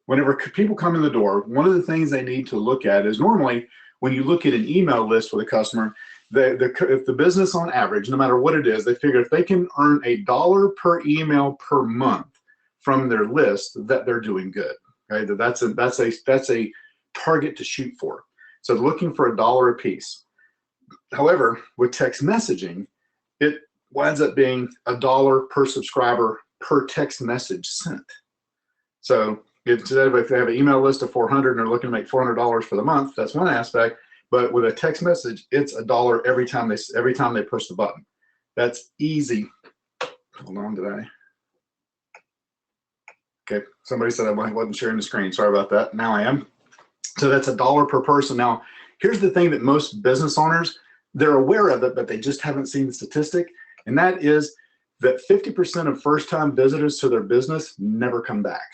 Speaker 2: whenever people come in the door, one of the things they need to look at is, normally when you look at an email list with a customer, if the business on average, no matter what it is, they figure if they can earn $1 per email per month from their list, that they're doing good. Right? That's a target to shoot for. So looking for $1 a piece. However, with text messaging, it winds up being $1 per subscriber per text message sent. So if they have an email list of 400 and they're looking to make $400 for the month, that's one aspect. But with a text message, it's $1 every time they push the button. That's easy. Hold on, did I? Okay, somebody said I wasn't sharing the screen. Sorry about that. Now I am. So that's $1 per person. Now, here's the thing that most business owners, they're aware of it, but they just haven't seen the statistic. And that is that 50% of first-time visitors to their business never come back.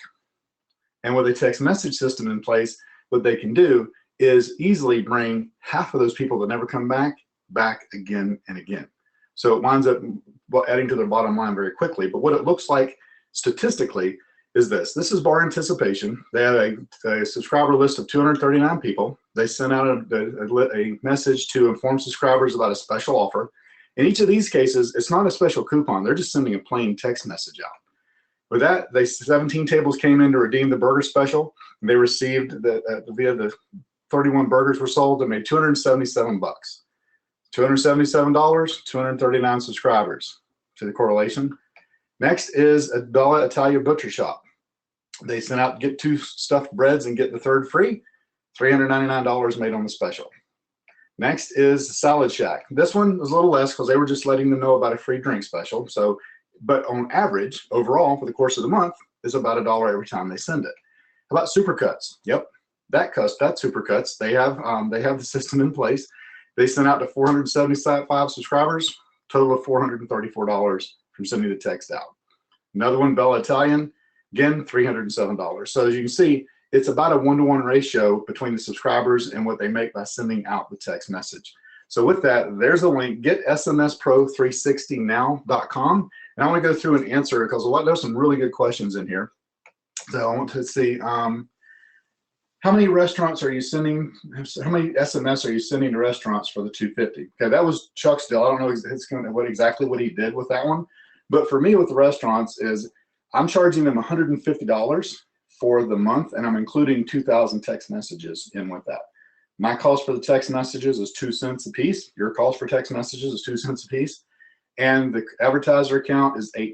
Speaker 2: And with a text message system in place, what they can do is easily bring half of those people that never come back again and again. So it winds up adding to their bottom line very quickly. But what it looks like statistically is this. This is bar anticipation. They had a subscriber list of 239 people. They sent out a message to inform subscribers about a special offer. In each of these cases, it's not a special coupon. They're just sending a plain text message out. With that, 17 tables came in to redeem the burger special. They received via the 31 burgers were sold. They made $277. $277, 239 subscribers. To the correlation. Next is a Bella Italia Butcher Shop. They sent out get 2 stuffed breads and get the third free. $399 made on the special. Next is Salad Shack. This one was a little less because they were just letting them know about a free drink special. So, but on average, overall, for the course of the month, is about $1 every time they send it. How about Supercuts? Yep, that Supercuts. They have the system in place. They sent out to 475 subscribers, total of $434 from sending the text out. Another one, Bella Italian, again, $307. So as you can see, it's about a 1-to-1 ratio between the subscribers and what they make by sending out the text message. So with that, there's a link, get smspro360now.com. And I want to go through and answer because there's some really good questions in here. So I want to see how many restaurants are you sending? How many SMS are you sending to restaurants for the 250? Okay, that was Chuck's deal. I don't know exactly what he did with that one. But for me with the restaurants is I'm charging them $150 for the month, and I'm including 2,000 text messages in with that. My cost for the text messages is 2 cents a piece. Your cost for text messages is 2 cents a piece. And the advertiser account is $8.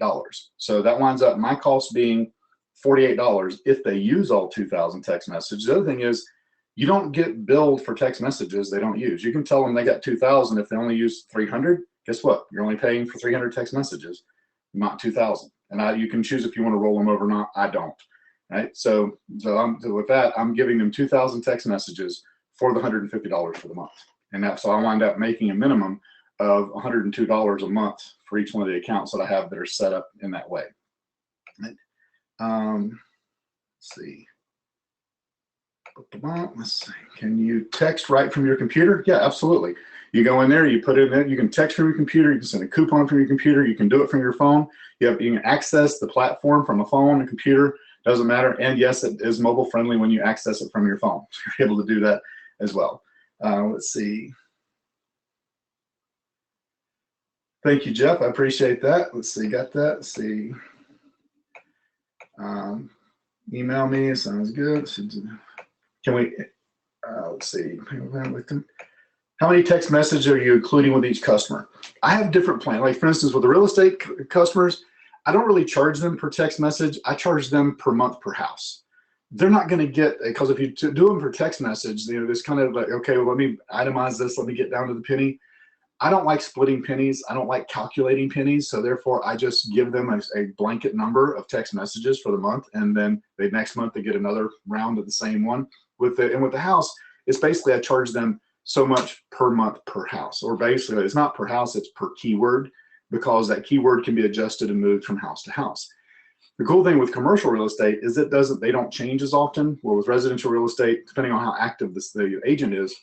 Speaker 2: So that winds up my cost being $48 if they use all 2,000 text messages. The other thing is you don't get billed for text messages they don't use. You can tell them they got 2,000 if they only use 300. Guess what? You're only paying for 300 text messages, not 2,000. And you can choose if you want to roll them over or not. I don't. Right? So with that, I'm giving them 2,000 text messages for the $150 for the month. And so I wind up making a minimum of $102 a month for each one of the accounts that I have that are set up in that way. Right? Let's see. Let's see. Can you text right from your computer? Yeah, absolutely. You go in there, you put it in, you can text from your computer, you can send a coupon from your computer, you can do it from your phone. You can access the platform from a phone, a computer, doesn't matter. And yes, it is mobile friendly when you access it from your phone. So you're able to do that as well. Let's see. Thank you, Jeff. I appreciate that. Let's see, got that. Let's see. Email me, sounds good. Can we, let's see. How many text messages are you including with each customer? I have different plans. Like for instance, with the real estate customers, I don't really charge them per text message. I charge them per month per house. They're not going to get, because if you do them per text message, there's kind of like, okay, well, let me itemize this. Let me get down to the penny. I don't like splitting pennies. I don't like calculating pennies. So therefore, I just give them a blanket number of text messages for the month. And then the next month, they get another round of the same one. With the house, it's basically I charge them so much per month per house. Or basically, it's not per house, it's per keyword, because that keyword can be adjusted and moved from house to house. The cool thing with commercial real estate is they don't change as often. Well, with residential real estate, depending on how active the agent is,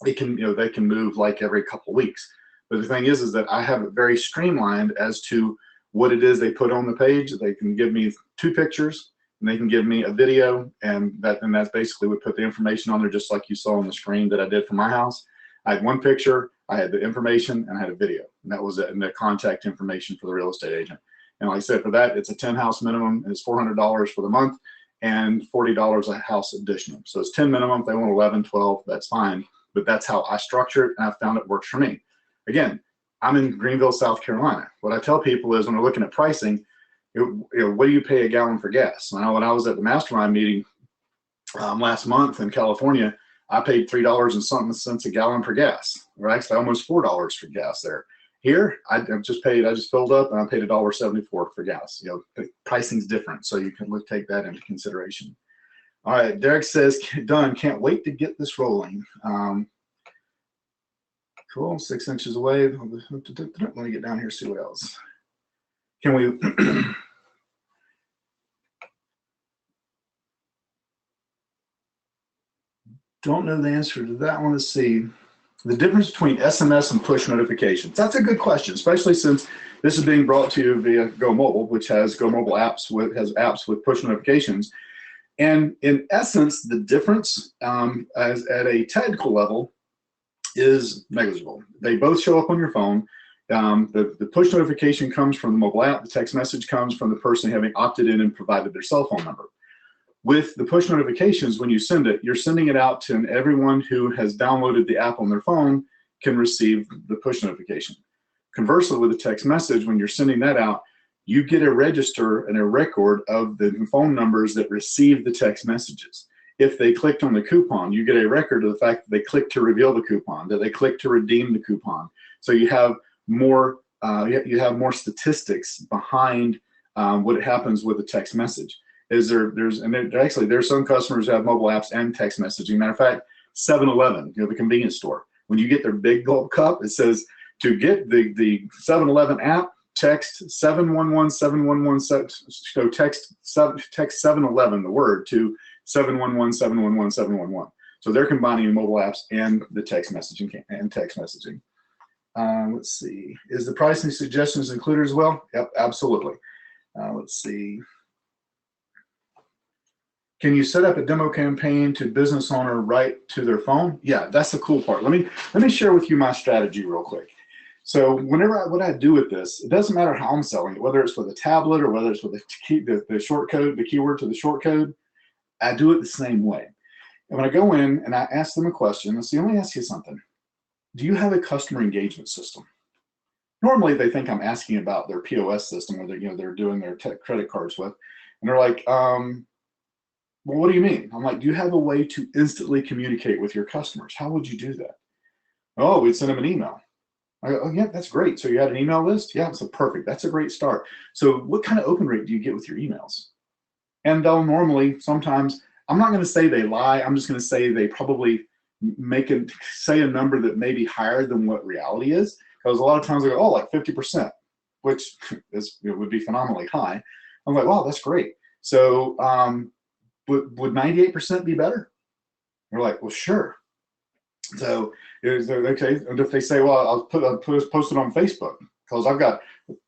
Speaker 2: they can move like every couple weeks. But the thing is that I have it very streamlined as to what it is they put on the page. They can give me 2 pictures, and they can give me a video, and that's basically what put the information on there, just like you saw on the screen that I did for my house. I had 1 picture, I had the information, and I had a video, and that was it, and the contact information for the real estate agent. And like I said, for that, it's a 10 house minimum, and it's $400 for the month, and $40 a house additional. So it's 10 minimum. If they want 11, 12, that's fine. But that's how I structure it, and I found it works for me. Again, I'm in Greenville, South Carolina. What I tell people is when they're looking at pricing, what do you pay a gallon for gas? When I was at the mastermind meeting last month in California, I paid $3 and something cents a gallon for gas. Or actually almost $4 for gas there. Here, I just filled up and I paid $1.74 for gas. The pricing's different, so you can take that into consideration. All right, Derek says, done, can't wait to get this rolling. Cool, 6 inches away. Let me get down here, see what else. Can we, don't know the answer to that one. Let's see. The difference between SMS and push notifications. That's a good question, especially since this is being brought to you via Go Mobile, which has Go Mobile apps has apps with push notifications. And in essence, the difference at a technical level is negligible. They both show up on your phone. The push notification comes from the mobile app. The text message comes from the person having opted in and provided their cell phone number. With the push notifications, when you send it, you're sending it out to everyone who has downloaded the app on their phone can receive the push notification. Conversely, with a text message, when you're sending that out, you get a register and a record of the phone numbers that receive the text messages. If they clicked on the coupon, you get a record of the fact that they clicked to reveal the coupon, that they clicked to redeem the coupon. So you have more statistics behind what happens with a text message. There's some customers who have mobile apps and text messaging. Matter of fact, 7-Eleven, the convenience store, when you get their big gulp cup, it says To get the 7-Eleven app, text 711 711, so text 711 the word to 711 711 711. So they're combining mobile apps and the text messaging Let's see, is the pricing suggestions included as well? Yep, absolutely. Let's see. Can you set up a demo campaign to business owner right to their phone? Yeah, that's the cool part. Let me share with you my strategy real quick. So what I do with this, it doesn't matter how I'm selling it, whether it's with a tablet or whether it's with the short code, the keyword to the short code, I do it the same way. And when I go in and I ask them a question, let's see, let me ask you something. Do you have a customer engagement system? Normally they think I'm asking about their POS system, where they're doing their credit cards with, and they're like, well, what do you mean? I'm like, do you have a way to instantly communicate with your customers? How would you do that? Oh, we'd send them an email. I go, oh yeah, that's great. So you had an email list? Yeah, so perfect. That's a great start. So what kind of open rate do you get with your emails? And they'll normally, sometimes, I'm not going to say they lie. I'm just going to say they probably say a number that may be higher than what reality is. Because a lot of times they go, oh, like 50%, which would be phenomenally high. I'm like, wow, that's great. So would 98% be better? They're like, well, sure. So okay, and if they say, well, I'll post it on Facebook because I've got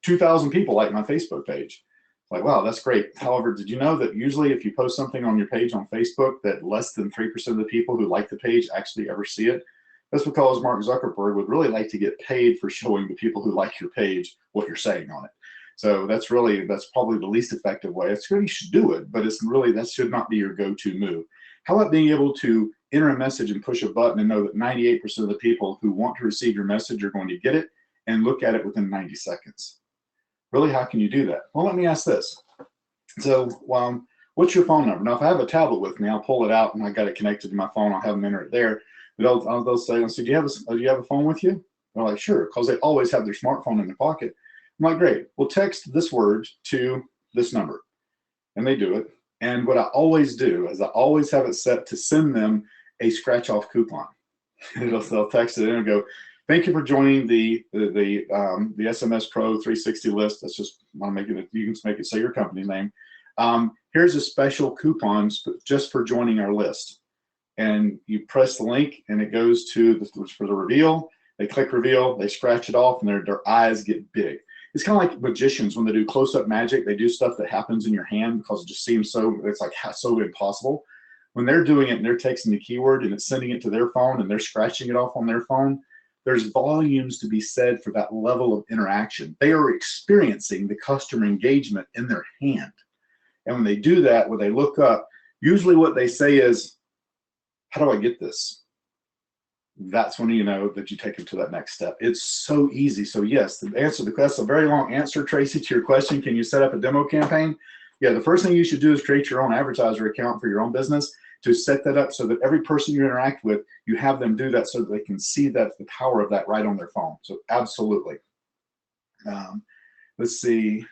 Speaker 2: 2,000 people like my Facebook page. Like, wow, that's great. However, did you know that usually if you post something on your page on Facebook, that less than 3% of the people who like the page actually ever see it? That's because Mark Zuckerberg would really like to get paid for showing the people who like your page what you're saying on it. So that's probably the least effective way. It's good, you should do it, but that should not be your go-to move. How about being able to enter a message and push a button and know that 98% of the people who want to receive your message are going to get it and look at it within 90 seconds? Really, how can you do that? Well, let me ask this. So what's your phone number? Now, if I have a tablet with me, I'll pull it out and I got it connected to my phone. I'll have them enter it there. But they'll say, do you have a phone with you? They're like, sure, because they always have their smartphone in their pocket. I'm like, great. Well, text this word to this number. And they do it. And what I always do is I always have it set to send them a scratch-off coupon. They'll text it in and go, thank you for joining the SMS Pro 360 list. That's just want to make it, you can make it say your company name. Here's a special coupon just for joining our list. And you press the link and it goes to for the reveal. They click reveal, they scratch it off, and their eyes get big. It's kind of like magicians when they do close-up magic. They do stuff that happens in your hand because it just seems so impossible. When they're doing it and they're texting the keyword and it's sending it to their phone and they're scratching it off on their phone, there's volumes to be said for that level of interaction. They are experiencing the customer engagement in their hand. And when they do that, when they look up, usually what they say is, how do I get this? That's when you know that you take them to that next step. It's so easy. So yes, that's a very long answer, Tracy, to your question. Can you set up a demo campaign? Yeah, the first thing you should do is create your own advertiser account for your own business to set that up so that every person you interact with, you have them do that so that they can see that the power of that right on their phone. So absolutely. Let's see.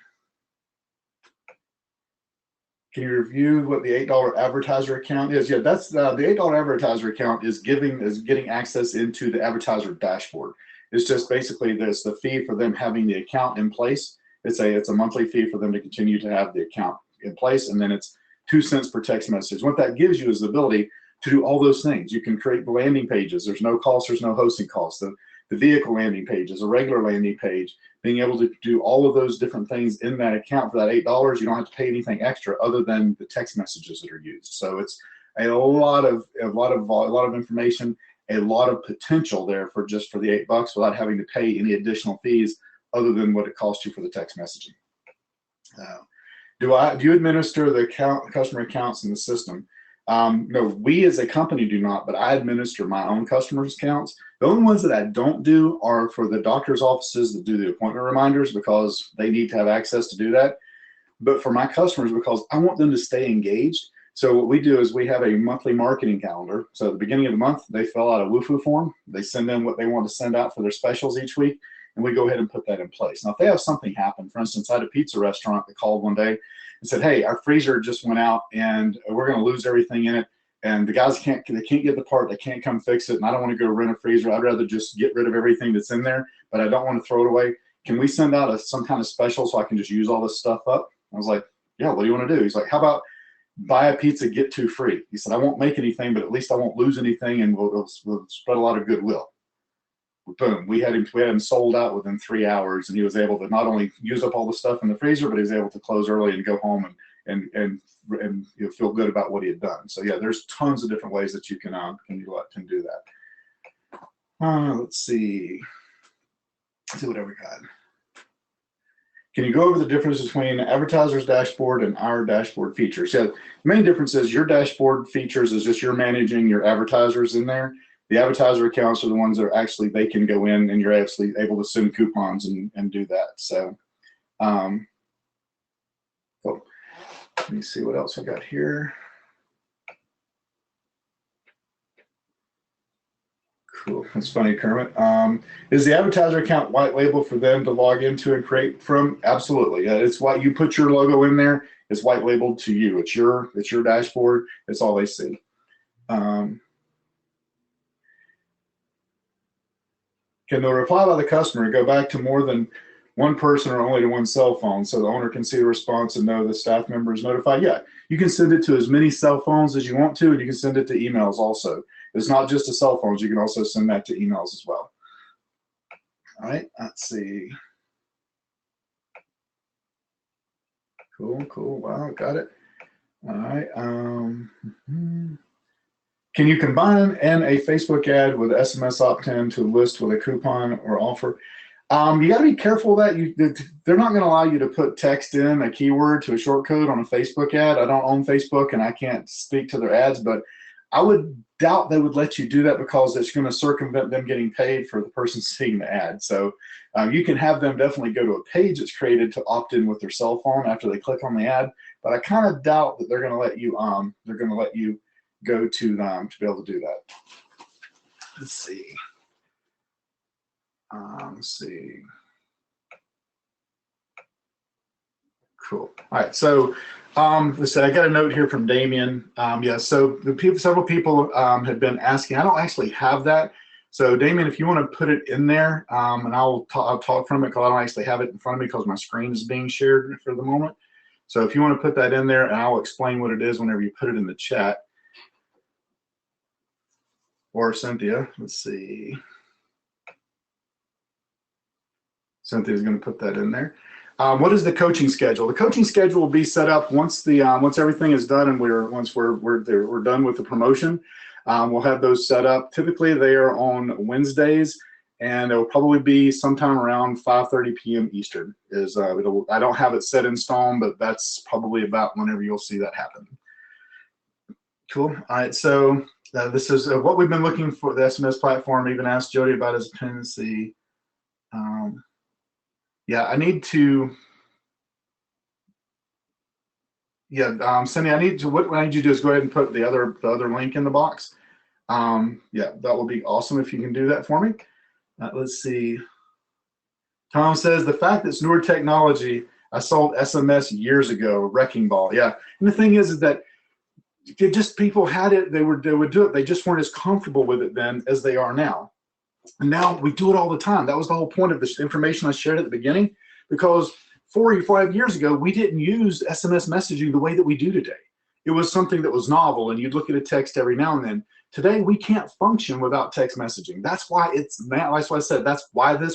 Speaker 2: Can you review what the $8 advertiser account is? Yeah, that's the $8 advertiser account is getting access into the advertiser dashboard. It's just basically there's the fee for them having the account in place. It's a monthly fee for them to continue to have the account in place, and then it's 2 cents per text message. What that gives you is the ability to do all those things. You can create the landing pages. There's no cost. There's no hosting costs. The vehicle landing page is a regular landing page. Being able to do all of those different things in that account for that $8, you don't have to pay anything extra other than the text messages that are used. So it's a lot of information, a lot of potential there for just for the $8 without having to pay any additional fees other than what it costs you for the text messaging. Do you administer the customer accounts in the system? No, we as a company do not, but I administer my own customers' accounts. The only ones that I don't do are for the doctor's offices that do the appointment reminders because they need to have access to do that. But for my customers, because I want them to stay engaged. So what we do is we have a monthly marketing calendar. So at the beginning of the month, they fill out a WooFoo form. They send in what they want to send out for their specials each week, and we go ahead and put that in place. Now, if they have something happen, for instance, I had a pizza restaurant that called one day and said, hey, our freezer just went out and we're going to lose everything in it. and the guys can't get the part, they can't come fix it, and I don't want to go rent a freezer. I'd rather just get rid of everything that's in there, but I don't want to throw it away. Can we send out some kind of special so I can just use all this stuff up? I was like, yeah, what do you want to do? He's like, how about buy a pizza, get two free? He said, I won't make anything, but at least I won't lose anything, and we'll spread a lot of goodwill. Boom, we had him sold out within 3 hours, and he was able to not only use up all the stuff in the freezer, but he was able to close early and go home and feel good about what he had done. So yeah, there's tons of different ways that you can do that. Let's see what we got. Can you go over the difference between advertiser's dashboard and our dashboard features? Yeah, the main difference is your dashboard features is just you're managing your advertisers in there. The advertiser accounts are the ones that are actually, they can go in and you're actually able to send coupons and do that. So, cool. Let me see what else I got here. Cool. That's funny, Kermit. Is the advertiser account white label for them to log into and create from? Absolutely. It's why you put your logo in there. It's white labeled to you. It's your dashboard. It's all they see. Can the reply by the customer go back to more than one person or only to one cell phone so the owner can see the response and know the staff member is notified? Yeah, you can send it to as many cell phones as you want to, and you can send it to emails also. It's not just to cell phones. You can also send that to emails as well. All right, let's see. Cool. Wow, got it. All right. Can you combine in a Facebook ad with SMS opt-in to list with a coupon or offer? You got to be careful that they're not going to allow you to put text in a keyword to a short code on a Facebook ad. I don't own Facebook and I can't speak to their ads, but I would doubt they would let you do that because it's going to circumvent them getting paid for the person seeing the ad. So you can have them definitely go to a page that's created to opt in with their cell phone after they click on the ad, but I kind of doubt that they're going to let you go to them to be able to do that. Let's see. Cool. All right. So let's see. I got a note here from Damien. Yeah. So several people had been asking. I don't actually have that. So Damien, if you want to put it in there, and I'll talk from it because I don't actually have it in front of me because my screen is being shared for the moment. So if you want to put that in there, and I'll explain what it is whenever you put it in the chat. Or Cynthia, let's see. Cynthia's going to put that in there. What is the coaching schedule? The coaching schedule will be set up once everything is done and once we're done with the promotion. We'll have those set up. Typically, they are on Wednesdays, and it will probably be sometime around 5:30 p.m. Eastern. I don't have it set in stone, but that's probably about whenever you'll see that happen. Cool. All right. So. This is what we've been looking for, the SMS platform. Even asked Jody about his dependency. Yeah, I need to. Yeah, Cindy, what I need you to do is go ahead and put the other link in the box. Yeah, that will be awesome if you can do that for me. Let's see. Tom says the fact that it's newer technology. I sold SMS years ago, wrecking ball. Yeah, and the thing is that. People had it, they would do it, they just weren't as comfortable with it then as they are now. And now we do it all the time. That was the whole point of this information I shared at the beginning, because 4 or 5 years ago, we didn't use SMS messaging the way that we do today. It was something that was novel, and you'd look at a text every now and then. Today, we can't function without text messaging. That's why it's now, that's why I said,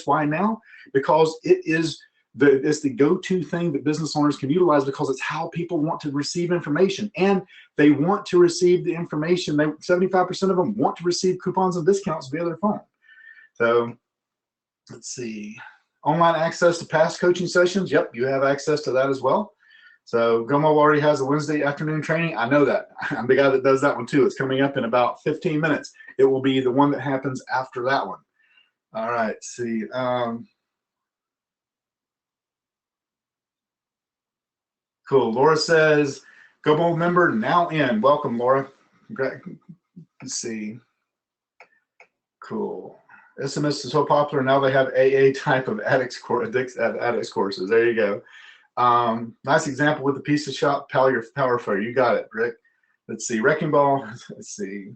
Speaker 2: why now? Because it's the go-to thing that business owners can utilize, because it's how people want to receive information, and they want to receive the information. 75% of them want to receive coupons and discounts via their phone. So let's see, online access to past coaching sessions. Yep, you have access to that as well. So Gomo already has a Wednesday afternoon training. I know that. I'm the guy that does that one too. It's coming up in about 15 minutes. It will be the one that happens after that one. All right, let's see. Cool. Laura says, Gomo member now in. Welcome, Laura. Great. Let's see. Cool. SMS is so popular now they have AA type of addicts courses. There you go. Nice example with the pizza shop power fair. You got it, Rick. Let's see, Wrecking Ball. Let's see.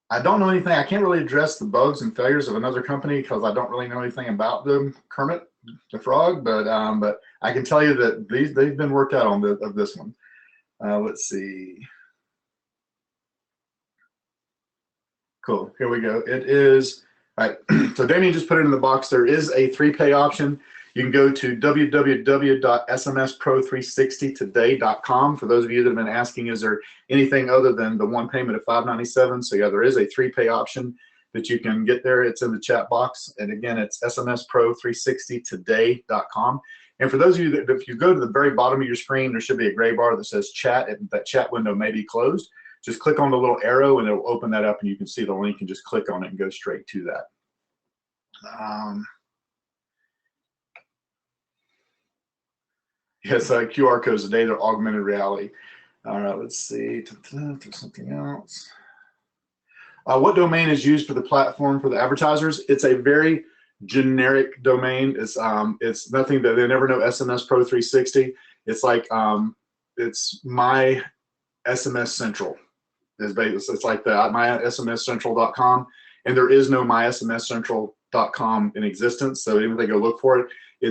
Speaker 2: I don't know anything. I can't really address the bugs and failures of another company because I don't really know anything about them, Kermit the Frog. But I can tell you that they've been worked out on this one. Let's see. Cool. Here we go. It is. All right. So Damien just put it in the box. There is a 3-pay option. You can go to www.smspro360today.com. For those of you that have been asking, is there anything other than the one payment of $597? So yeah, there is a 3-pay option that you can get there. It's in the chat box. And again, it's smspro360today.com. And for those of you that, if you go to the very bottom of your screen, there should be a gray bar that says chat. That chat window may be closed. Just click on the little arrow and it'll open that up and you can see the link and just click on it and go straight to that. Yes, QR codes today, they're augmented reality. All right, let's see. There's something else. What domain is used for the platform for the advertisers? It's a very generic domain. It's nothing that they never know. SMS Pro 360. It's like it's my SMS Central. It's like the mysmscentral.com, and there is no mysmscentral.com in existence. So even if they go look for it, we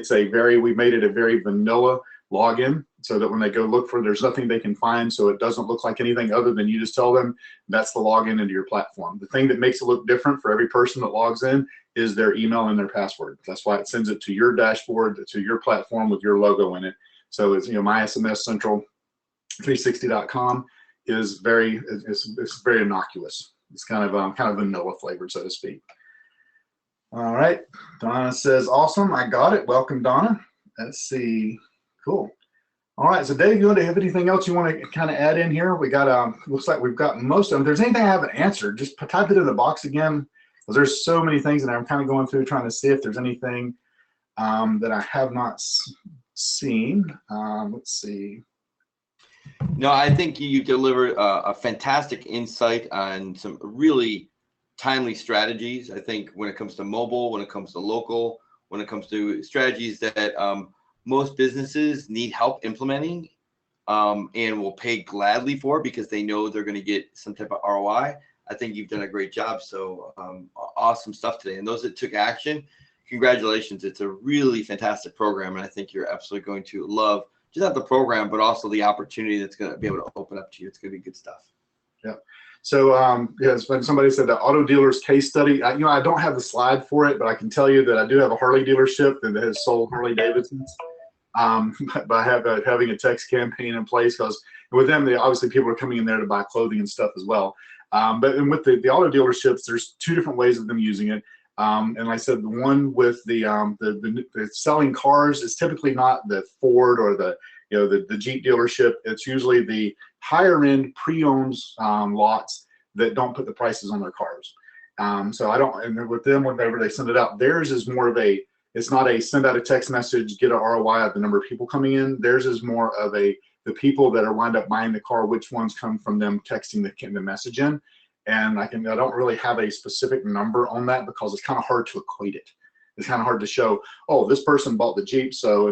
Speaker 2: made it a very vanilla login so that when they go look for it, there's nothing they can find, so it doesn't look like anything other than you just tell them that's the login into your platform. The thing that makes it look different for every person that logs in is their email and their password. That's why it sends it to your dashboard, to your platform with your logo in it. So it's, mysmscentral360.com is it's very innocuous. It's kind of vanilla flavored, so to speak. All right, Donna says, awesome, I got it. Welcome, Donna. Let's see. Cool. All right, so Dave, you want to have anything else you want to kind of add in here? We got looks like we've got most of them. If there's anything I haven't answered, just type it in the box again, because there's so many things that I'm kind of going through trying to see if there's anything that I have not seen. Let's see.
Speaker 1: No, I think you delivered a fantastic insight on some really timely strategies. I think when it comes to mobile, when it comes to local, when it comes to strategies that most businesses need help implementing and will pay gladly for because they know they're going to get some type of ROI. I think you've done a great job. So awesome stuff today. And those that took action, congratulations. It's a really fantastic program. And I think you're absolutely going to love just not the program, but also the opportunity that's going to be able to open up to you. It's going to be good stuff. Yeah.
Speaker 2: So yes, when somebody said the auto dealer's case study, I don't have the slide for it, but I can tell you that I do have a Harley dealership that has sold Harley Davidsons. By having a text campaign in place, because with them, obviously people are coming in there to buy clothing and stuff as well. But with the auto dealerships, there's 2 different ways of them using it. And like I said, the one with the selling cars is typically not the Ford or the Jeep dealership. It's usually the higher end pre-owned lots that don't put the prices on their cars. So and with them, whenever they send it out, theirs is more of it's not a send out a text message, get a ROI of the number of people coming in. Theirs is more of the people that are wind up buying the car, which ones come from them texting the message in. And I don't really have a specific number on that because it's kind of hard to equate it. It's kind of hard to show, oh, this person bought the Jeep, so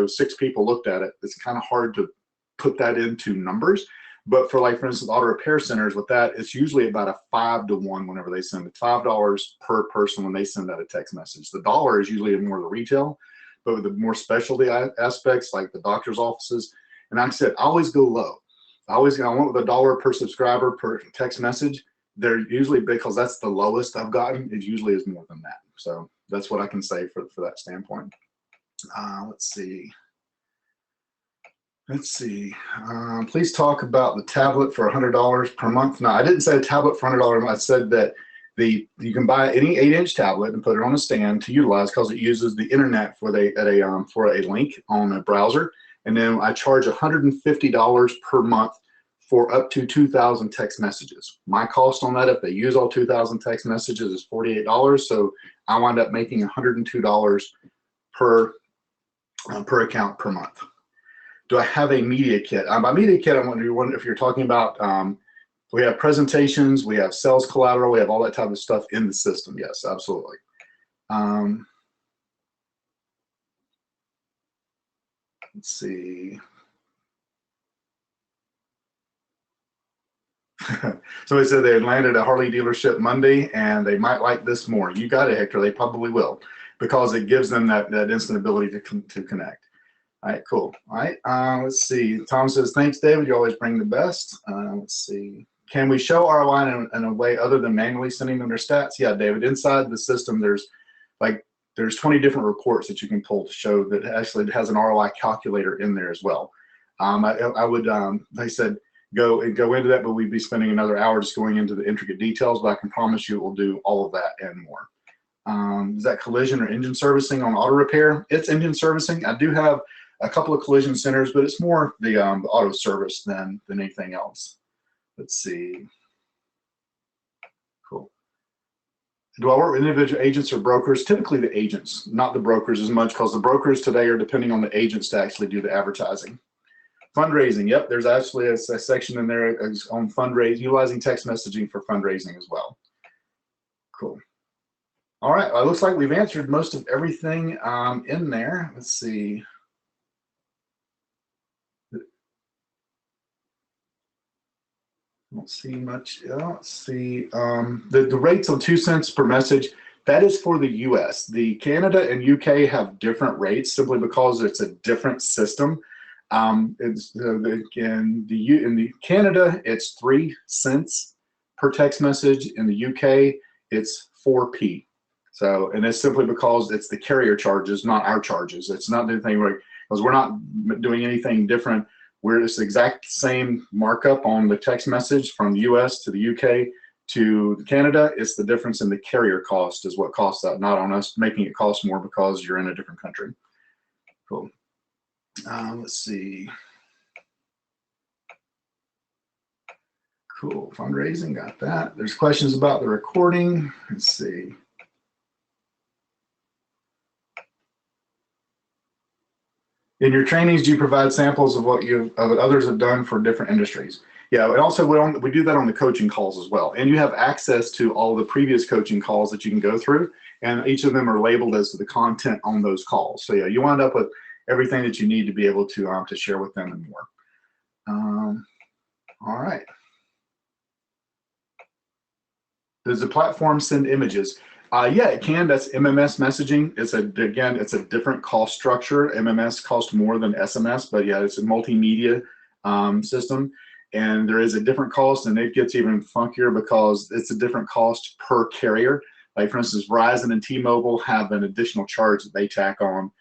Speaker 2: 6 people looked at it. It's kind of hard to put that into numbers. But for instance, auto repair centers with that, it's usually about a 5 to 1 whenever they send it. $5 per person when they send out a text message. The dollar is usually more the retail, but with the more specialty aspects like the doctor's offices. And like I said, I always go low. I want $1 per subscriber per text message. They're usually, because that's the lowest I've gotten, it usually is more than that. So that's what I can say for that standpoint. Let's see. Please talk about the tablet for $100 per month. No, I didn't say a tablet for $100. I said that you can buy any 8-inch tablet and put it on a stand to utilize because it uses the internet for a link on a browser. And then I charge $150 per month for up to 2,000 text messages. My cost on that, if they use all 2,000 text messages, is $48. So I wind up making $102 per account per month. Do I have a media kit? By media kit, I'm wondering if you're talking about, we have presentations, we have sales collateral, we have all that type of stuff in the system. Yes, absolutely. Let's see. Somebody said they had landed at a Harley dealership Monday and they might like this more. You got it, Hector. They probably will, because it gives them that instant ability to connect. All right, cool. All right, let's see. Tom says, thanks, David. You always bring the best. Let's see. Can we show ROI in a way other than manually sending them their stats? Yeah, David. Inside the system, there's 20 different reports that you can pull to show that actually it has an ROI calculator in there as well. I would, like I said, go into that, but we'd be spending another hour just going into the intricate details, but I can promise you it will do all of that and more. Is that collision or engine servicing on auto repair? It's engine servicing. I do have a couple of collision centers, but it's more the auto service than anything else. Let's see. Cool. Do I work with individual agents or brokers? Typically the agents, not the brokers as much, because the brokers today are depending on the agents to actually do the advertising. Fundraising, yep, there's actually a section in there on fundraising, utilizing text messaging for fundraising as well. Cool. All right, well, it looks like we've answered most of everything in there. Let's see. Don't see much. Let's see. The rates on 2 cents per message, that is for the US. The Canada and UK have different rates simply because it's a different system. In the Canada, it's 3 cents per text message. In the UK, it's 4p. So, and it's simply because it's the carrier charges, not our charges. It's not anything because we're not doing anything different. It's the exact same markup on the text message from the US to the UK to Canada. It's the difference in the carrier cost is what costs that, not on us making it cost more because you're in a different country. Cool. Let's see. Cool. Fundraising, got that. There's questions about the recording. Let's see. In your trainings, do you provide samples of what others have done for different industries? Yeah, and also we do that on the coaching calls as well. And you have access to all the previous coaching calls that you can go through, and each of them are labeled as the content on those calls. So yeah, you wind up with everything that you need to be able to share with them and more. All right. Does the platform send images? Yeah, it can. That's MMS messaging. It's a different cost structure. MMS costs more than SMS, but yeah, it's a multimedia system, and there is a different cost, and it gets even funkier because it's a different cost per carrier. Like for instance, Verizon and T-Mobile have an additional charge that they tack on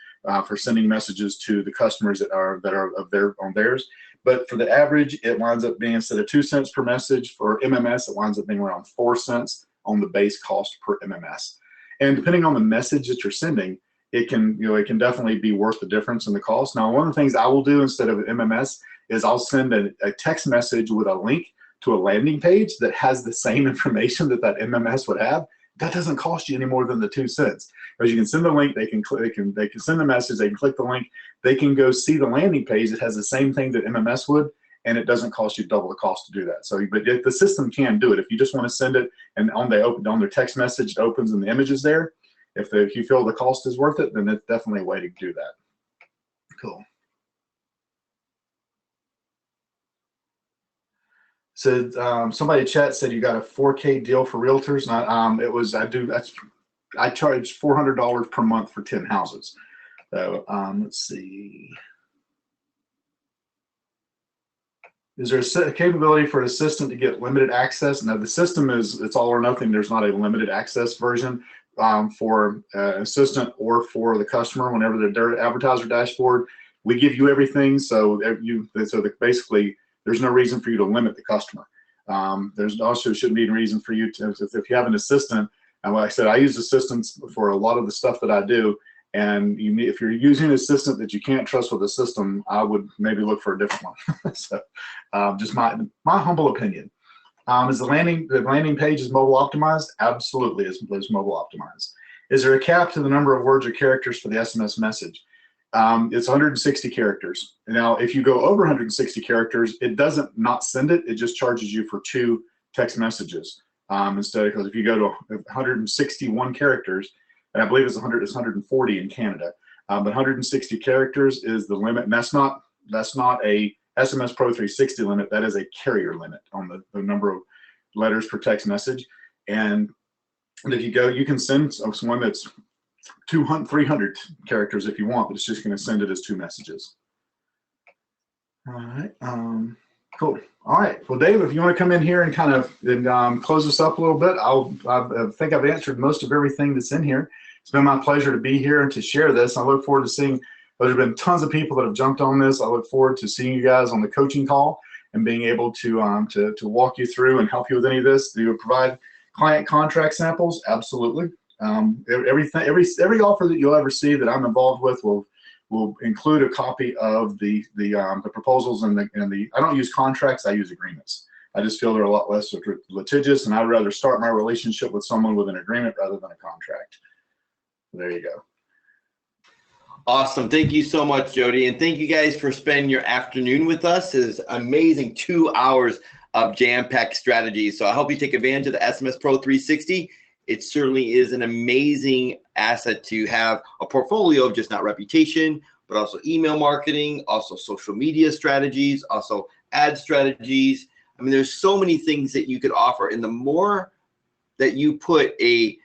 Speaker 2: for sending messages to the customers that are on theirs. But for the average, it winds up being, instead of 2 cents per message for MMS, it winds up being around 4 cents on the base cost per MMS. And depending on the message that you're sending, it can definitely be worth the difference in the cost. Now, one of the things I will do instead of MMS is I'll send a text message with a link to a landing page that has the same information that MMS would have. That doesn't cost you any more than the 2 cents. Because you can send the link, they can send the message, they can click the link, they can go see the landing page that has the same thing that MMS would, and it doesn't cost you double the cost to do that. So, but the system can do it. If you just want to send it and on their text message, it opens and the image is there. If you feel the cost is worth it, then it's definitely a way to do that. Cool. So somebody in chat said you got a 4K deal for realtors. I charge $400 per month for 10 houses. So let's see. Is there a capability for an assistant to get limited access? No, the system it's all or nothing. There's not a limited access version for an assistant or for the customer. Whenever they're advertiser dashboard, we give you everything. So basically, there's no reason for you to limit the customer. There's also shouldn't be a reason for you to, if you have an assistant, and like I said, I use assistants for a lot of the stuff that I do. And if you're using an assistant that you can't trust with a system, I would maybe look for a different one. So just my humble opinion. Is the landing page is mobile optimized? Absolutely, it's mobile optimized. Is there a cap to the number of words or characters for the SMS message? It's 160 characters. Now, if you go over 160 characters, it doesn't not send it. It just charges you for 2 text messages instead. Because if you go to 161 characters, and I believe it's 140 in Canada, But 160 characters is the limit, and that's not a SMS Pro 360 limit. That is a carrier limit on the number of letters per text message. And if you go, you can send one that's 200, 300 characters if you want, but it's just going to send it as 2 messages. All right, cool. All right, well, Dave, if you want to come in here and kind of close us up a little bit, I think I've answered most of everything that's in here. It's been my pleasure to be here and to share this. I look forward to seeing, there's been tons of people that have jumped on this. I look forward to seeing you guys on the coaching call and being able to walk you through and help you with any of this. Do you provide client contract samples? Absolutely. Every offer that you'll ever see that I'm involved with will include a copy of the proposals and the. I don't use contracts. I use agreements. I just feel they're a lot less litigious, and I'd rather start my relationship with someone with an agreement rather than a contract. There you go.
Speaker 1: Awesome. Thank you so much, Jody. And thank you guys for spending your afternoon with us. It's amazing 2 hours of jam-packed strategy. So I hope you take advantage of the SMS Pro 360. It certainly is an amazing asset to have a portfolio of just not reputation, but also email marketing, also social media strategies, also ad strategies. I mean, there's so many things that you could offer. And the more that you put a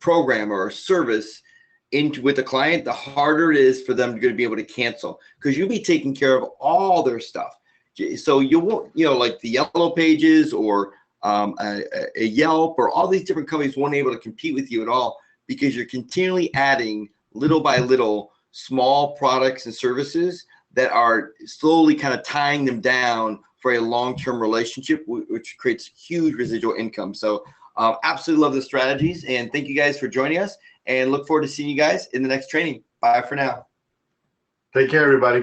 Speaker 1: program or a service into with a client, the harder it is for them to be able to cancel, because you'll be taking care of all their stuff. So you won't, like the Yellow Pages or a Yelp or all these different companies won't be able to compete with you at all, because you're continually adding little by little small products and services that are slowly kind of tying them down for a long-term relationship, which creates huge residual income. So absolutely love the strategies, and thank you guys for joining us, and look forward to seeing you guys in the next training. Bye for now.
Speaker 2: Take care, everybody.